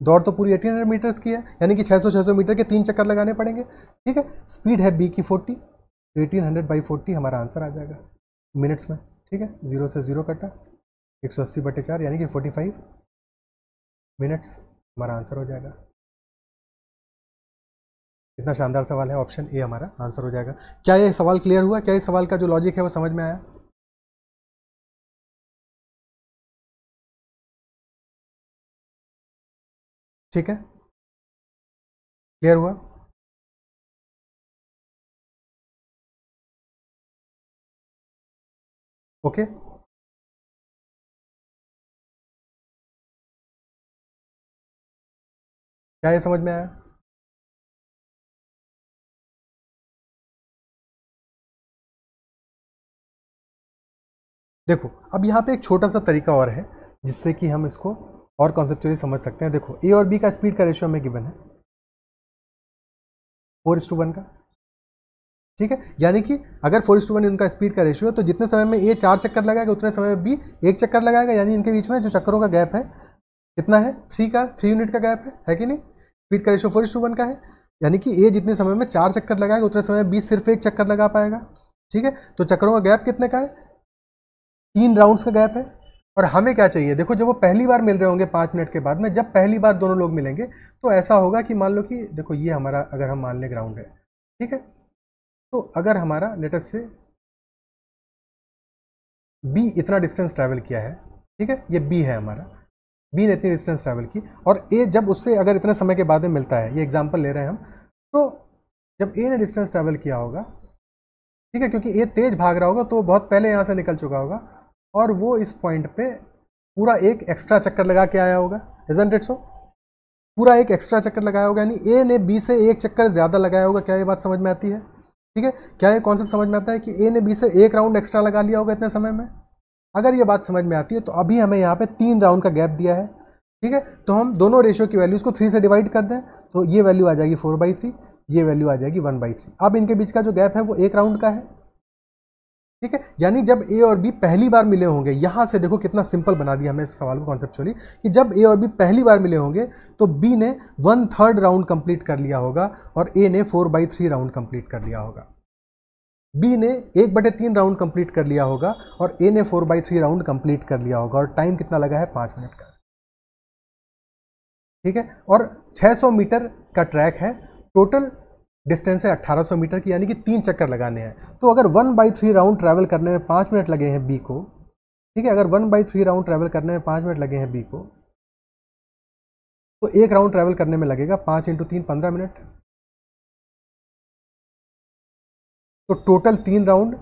दौड़ तो पूरी 1800 मीटर्स की है, यानी कि 600 मीटर के 3 चक्कर लगाने पड़ेंगे, ठीक है। स्पीड है b की 40, 1800/40 हमारा आंसर आ जाएगा मिनट्स में, ठीक है। 0 से 0 कटा, 180/4 यानी कि 45 मिनट्स हमारा आंसर हो जाएगा। इतना शानदार सवाल है, ऑप्शन ए हमारा आंसर हो जाएगा। क्या ये सवाल क्लियर हुआ? क्या इस सवाल का जो लॉजिक है वो समझ में आया? ठीक है, क्लियर हुआ? ओके, क्या ये समझ में आया? देखो अब यहाँ पे एक छोटा सा तरीका और है जिससे कि हम इसको और कॉन्सेप्चुअली समझ सकते हैं। देखो ए और बी का स्पीड का रेशियो हमें गिवन है 4:1 का, ठीक है। यानी कि अगर 4:1 इनका स्पीड का रेशियो है तो जितने समय में ए 4 चक्कर लगाएगा उतने समय में बी 1 चक्कर लगाएगा, यानी इनके बीच में जो चक्करों का गैप है कितना है? 3 यूनिट का गैप है कि नहीं? स्पीड का रेशियो 4:1 का है, यानी कि ए जितने समय में 4 चक्कर लगाएगा उतने समय में बी सिर्फ 1 चक्कर लगा पाएगा, ठीक है। तो चक्करों का गैप कितने का है? 3 राउंड्स का गैप है। और हमें क्या चाहिए? देखो जब वो पहली बार मिल रहे होंगे 5 मिनट के बाद में, जब पहली बार दोनों लोग मिलेंगे तो ऐसा होगा कि मान लो कि देखो ये हमारा अगर हम मान लें ग्राउंड है, ठीक है। तो अगर हमारा लेटस से बी इतना डिस्टेंस ट्रैवल किया है, ठीक है, ये बी है हमारा, बी ने इतनी डिस्टेंस ट्रैवल की और ए जब उससे अगर इतने समय के बाद में मिलता है, ये एग्जांपल ले रहे हैं हम, तो जब ए ने डिस्टेंस ट्रैवल किया होगा, ठीक है, क्योंकि ए तेज भाग रहा होगा तो बहुत पहले यहाँ से निकल चुका होगा और वो इस पॉइंट पे पूरा एक एक्स्ट्रा चक्कर लगा के आया होगा, इजंट इट सो? पूरा एक एक्स्ट्रा चक्कर लगाया होगा, यानी ए ने बी से 1 चक्कर ज़्यादा लगाया होगा। क्या ये बात समझ में आती है? ठीक है, क्या ये कॉन्सेप्ट समझ में आता है कि ए ने बी से 1 राउंड एक्स्ट्रा लगा लिया होगा इतने समय में? अगर ये बात समझ में आती है तो अभी हमें यहाँ पे 3 राउंड का गैप दिया है, ठीक है। तो हम दोनों रेशियो की वैल्यूज़ को 3 से डिवाइड कर दें तो ये वैल्यू आ जाएगी 4/3, ये वैल्यू आ जाएगी 1/3। अब इनके बीच का जो गैप है वो 1 राउंड का है, ठीक है। यानी जब ए और बी पहली बार मिले होंगे, यहां से देखो कितना सिंपल बना दिया हमने इस सवाल को कॉन्सेप्चुअली, कि जब ए और बी पहली बार मिले होंगे तो बी ने 1/3 राउंड कंप्लीट कर लिया होगा और ए ने 4/3 राउंड कंप्लीट कर लिया होगा। बी ने 1/3 राउंड कंप्लीट कर लिया होगा और ए ने 4/3 राउंड कंप्लीट कर लिया होगा, और टाइम कितना लगा है? 5 मिनट का, ठीक है। और 600 मीटर का ट्रैक है, टोटल डिस्टेंस है 1800 मीटर की, यानी कि 3 चक्कर लगाने हैं। तो अगर 1/3 राउंड ट्रैवल करने में 5 मिनट लगे हैं बी को, ठीक है, अगर 1/3 राउंड ट्रैवल करने में 5 मिनट लगे हैं बी को, तो 1 राउंड ट्रैवल करने में लगेगा 5 × 3 15 मिनट। तो टोटल 3 राउंड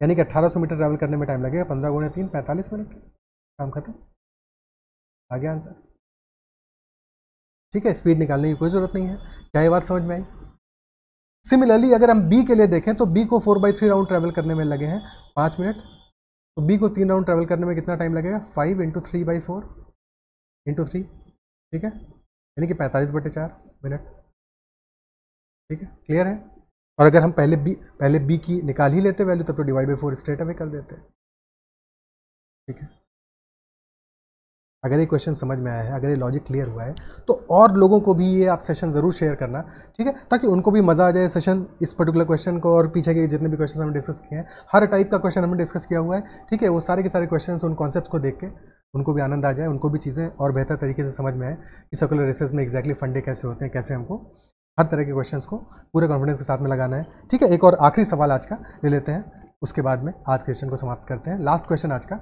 यानी कि 1800 मीटर ट्रैवल करने में टाइम लगेगा 15 × 3 45 मिनट। काम खत्म, आ गया आंसर, ठीक है। स्पीड निकालने की कोई ज़रूरत नहीं है। क्या ये बात समझ में आई? सिमिलरली अगर हम बी के लिए देखें तो बी को 4/3 राउंड ट्रैवल करने में लगे हैं 5 मिनट, तो बी को 3 राउंड ट्रैवल करने में कितना टाइम लगेगा? 5 × 3/4 × 3, ठीक है, यानी कि 45/4 मिनट, ठीक है। क्लियर है? और अगर हम पहले बी की निकाल ही लेते वैल्यू तब तो डिवाइड बाई 4 स्ट्रेट अवे कर देते, ठीक है। अगर ये क्वेश्चन समझ में आया है, अगर ये लॉजिक क्लियर हुआ है, तो और लोगों को भी ये आप सेशन ज़रूर शेयर करना, ठीक है, ताकि उनको भी मज़ा आ जाए सेशन, इस पर्टिकुलर क्वेश्चन को और पीछे के जितने भी क्वेश्चन हमने डिस्कस किए हैं, हर टाइप का क्वेश्चन हमने डिस्कस किया हुआ है, ठीक है। वो सारे के सारे क्वेश्चन उन कॉन्सेप्ट को देख के उनको भी आनंद आ जाए, उनको भी चीज़ें और बेहतर तरीके से समझ में आए कि सर्कुलर रेसेस में एक्जैक्टली फंडे कैसे होते हैं, कैसे हमको हर तरह के क्वेश्चन को पूरे कॉन्फिडेंस के साथ में लगाना है, ठीक है। एक और आखिरी सवाल आज का ले लेते हैं, उसके बाद में आज के सेशन को समाप्त करते हैं। लास्ट क्वेश्चन आज का,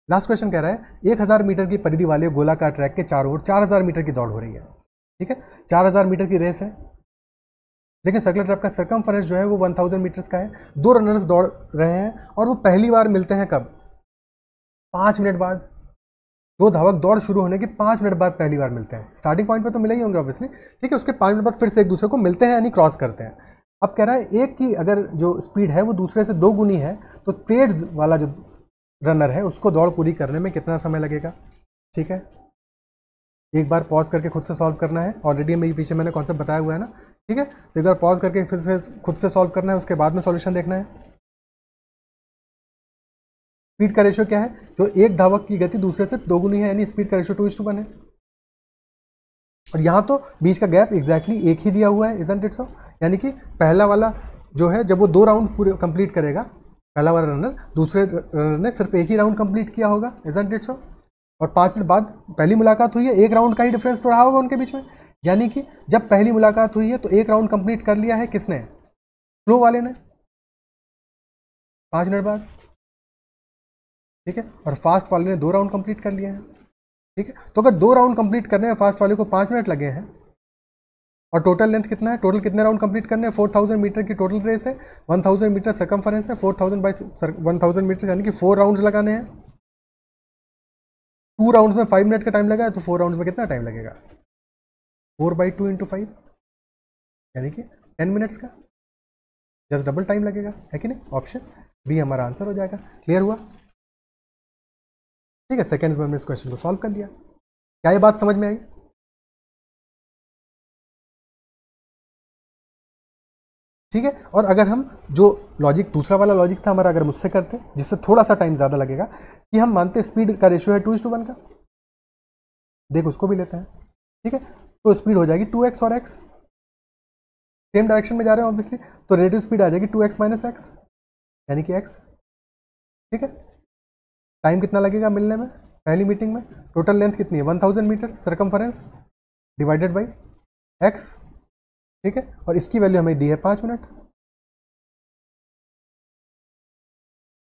लास्ट क्वेश्चन कह रहा है 1000 मीटर की परिधि वाले गोलाकार ट्रैक के चारों ओर 4000 मीटर की दौड़ हो रही है, ठीक है। 4000 मीटर की रेस है, लेकिन सर्कुलर ट्रैक का सर्कमफरेंस जो है वो 1000 मीटर्स का है। 2 रनर्स दौड़ रहे हैं और वो पहली बार मिलते हैं कब? 5 मिनट बाद। 2 धावक दौड़ शुरू होने के 5 मिनट बाद पहली बार मिलते हैं। स्टार्टिंग पॉइंट पे तो मिले ही होंगे ऑब्वियसली, ठीक है। उसके 5 मिनट बाद फिर से एक दूसरे को मिलते हैं, यानी क्रॉस करते हैं। अब कह रहा है एक की अगर जो स्पीड है वो दूसरे से 2 गुनी है, तो तेज वाला जो रनर है उसको दौड़ पूरी करने में कितना समय लगेगा, ठीक है। एक बार पॉज करके खुद से सॉल्व करना है, ऑलरेडी मेरे पीछे मैंने कॉन्सेप्ट बताया हुआ है ना, ठीक है। तो एक बार पॉज करके फिर से खुद से सॉल्व करना है, उसके बाद में सॉल्यूशन देखना है। स्पीड का रेशियो क्या है? जो एक धावक की गति दूसरे से 2 गुनी है, यानी स्पीड का रेशियो 2:1 है। और यहाँ तो बीच का गैप एग्जैक्टली एक ही दिया हुआ है, इजंट इट सो? यानी कि पहला वाला जो है जब वो 2 राउंड पूरे कंप्लीट करेगा, पहला वाला रनर, दूसरे रनर ने सिर्फ एक ही राउंड कंप्लीट किया होगा, इजंट इट सो? और 5 मिनट बाद पहली मुलाकात हुई है, एक राउंड का ही डिफरेंस तो रहा होगा उनके बीच में। यानी कि जब पहली मुलाकात हुई है तो एक राउंड कंप्लीट कर लिया है किसने? स्लो वाले ने, 5 मिनट बाद, ठीक है। और फास्ट वाले ने 2 राउंड कंप्लीट कर लिए हैं, ठीक है। तो अगर 2 राउंड कंप्लीट करने में फास्ट वाले को 5 मिनट लगे हैं, और टोटल लेंथ कितना है, टोटल कितने राउंड कंप्लीट करने हैं, 4000 मीटर की टोटल रेस है, 1000 मीटर सर्कमफरेंस है, 4000 बाई 1000 मीटर, यानी कि 4 राउंड्स लगाने हैं। 2 राउंड्स में 5 मिनट का टाइम लगा है, तो 4 राउंड्स में कितना टाइम लगेगा? 4/2 × 5 यानी कि 10 मिनट्स का, जस्ट डबल टाइम लगेगा, है कि नहीं? ऑप्शन बी हमारा आंसर हो जाएगा। क्लियर हुआ? ठीक है, सेकंड्स में हमने इस क्वेश्चन को सॉल्व कर लिया। क्या ये बात समझ में आई? ठीक है। और अगर हम जो लॉजिक, दूसरा वाला लॉजिक था हमारा, अगर मुझसे करते जिससे थोड़ा सा टाइम ज़्यादा लगेगा, कि हम मानते स्पीड का रेशियो है 2:1 का, देख उसको भी लेते हैं, ठीक है। तो स्पीड हो जाएगी 2x और x, सेम डायरेक्शन में जा रहे हैं ऑब्वियसली, तो रिलेटिव स्पीड आ जाएगी 2x - x, यानी कि x, ठीक है। टाइम कितना लगेगा मिलने में पहली मीटिंग में? टोटल लेंथ कितनी है? 1000 metre circumference divided by x, ठीक है। और इसकी वैल्यू हमें दी है 5 मिनट,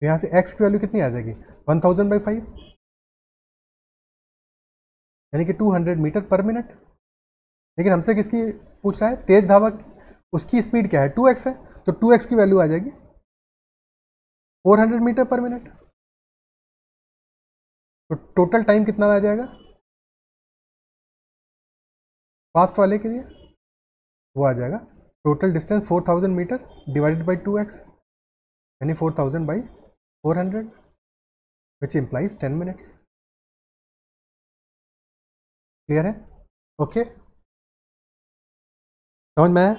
तो यहाँ से x की वैल्यू कितनी आ जाएगी? 1000/5, यानी कि 200 मीटर पर मिनट। लेकिन हमसे किसकी पूछ रहा है? तेज धावक, उसकी स्पीड क्या है? 2x है, तो 2x की वैल्यू आ जाएगी 400 मीटर पर मिनट। तो टोटल टाइम कितना आ जाएगा फास्ट वाले के लिए? वो आ जाएगा total distance 4000 metre divided by 2x, यानी 4000/400, विच इम्प्लाइज 10 मिनट्स। क्लियर है? ओके, समझ में आया?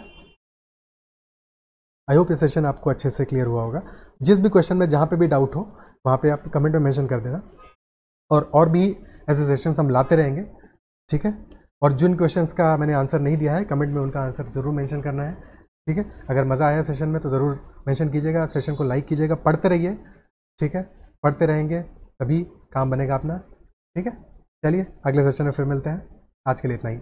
आई होप ये सेशन आपको अच्छे से क्लियर हुआ होगा। जिस भी क्वेश्चन में जहाँ पे भी डाउट हो वहाँ पे आप कमेंट में मेंशन कर देना, और भी ऐसे सेशंस हम लाते रहेंगे, ठीक है। और जिन क्वेश्चंस का मैंने आंसर नहीं दिया है कमेंट में उनका आंसर ज़रूर मेंशन करना है, ठीक है। अगर मज़ा आया सेशन में तो ज़रूर मेंशन कीजिएगा, सेशन को लाइक कीजिएगा, पढ़ते रहिए, ठीक है। पढ़ते रहेंगे तभी काम बनेगा अपना, ठीक है। चलिए अगले सेशन में फिर मिलते हैं, आज के लिए इतना ही।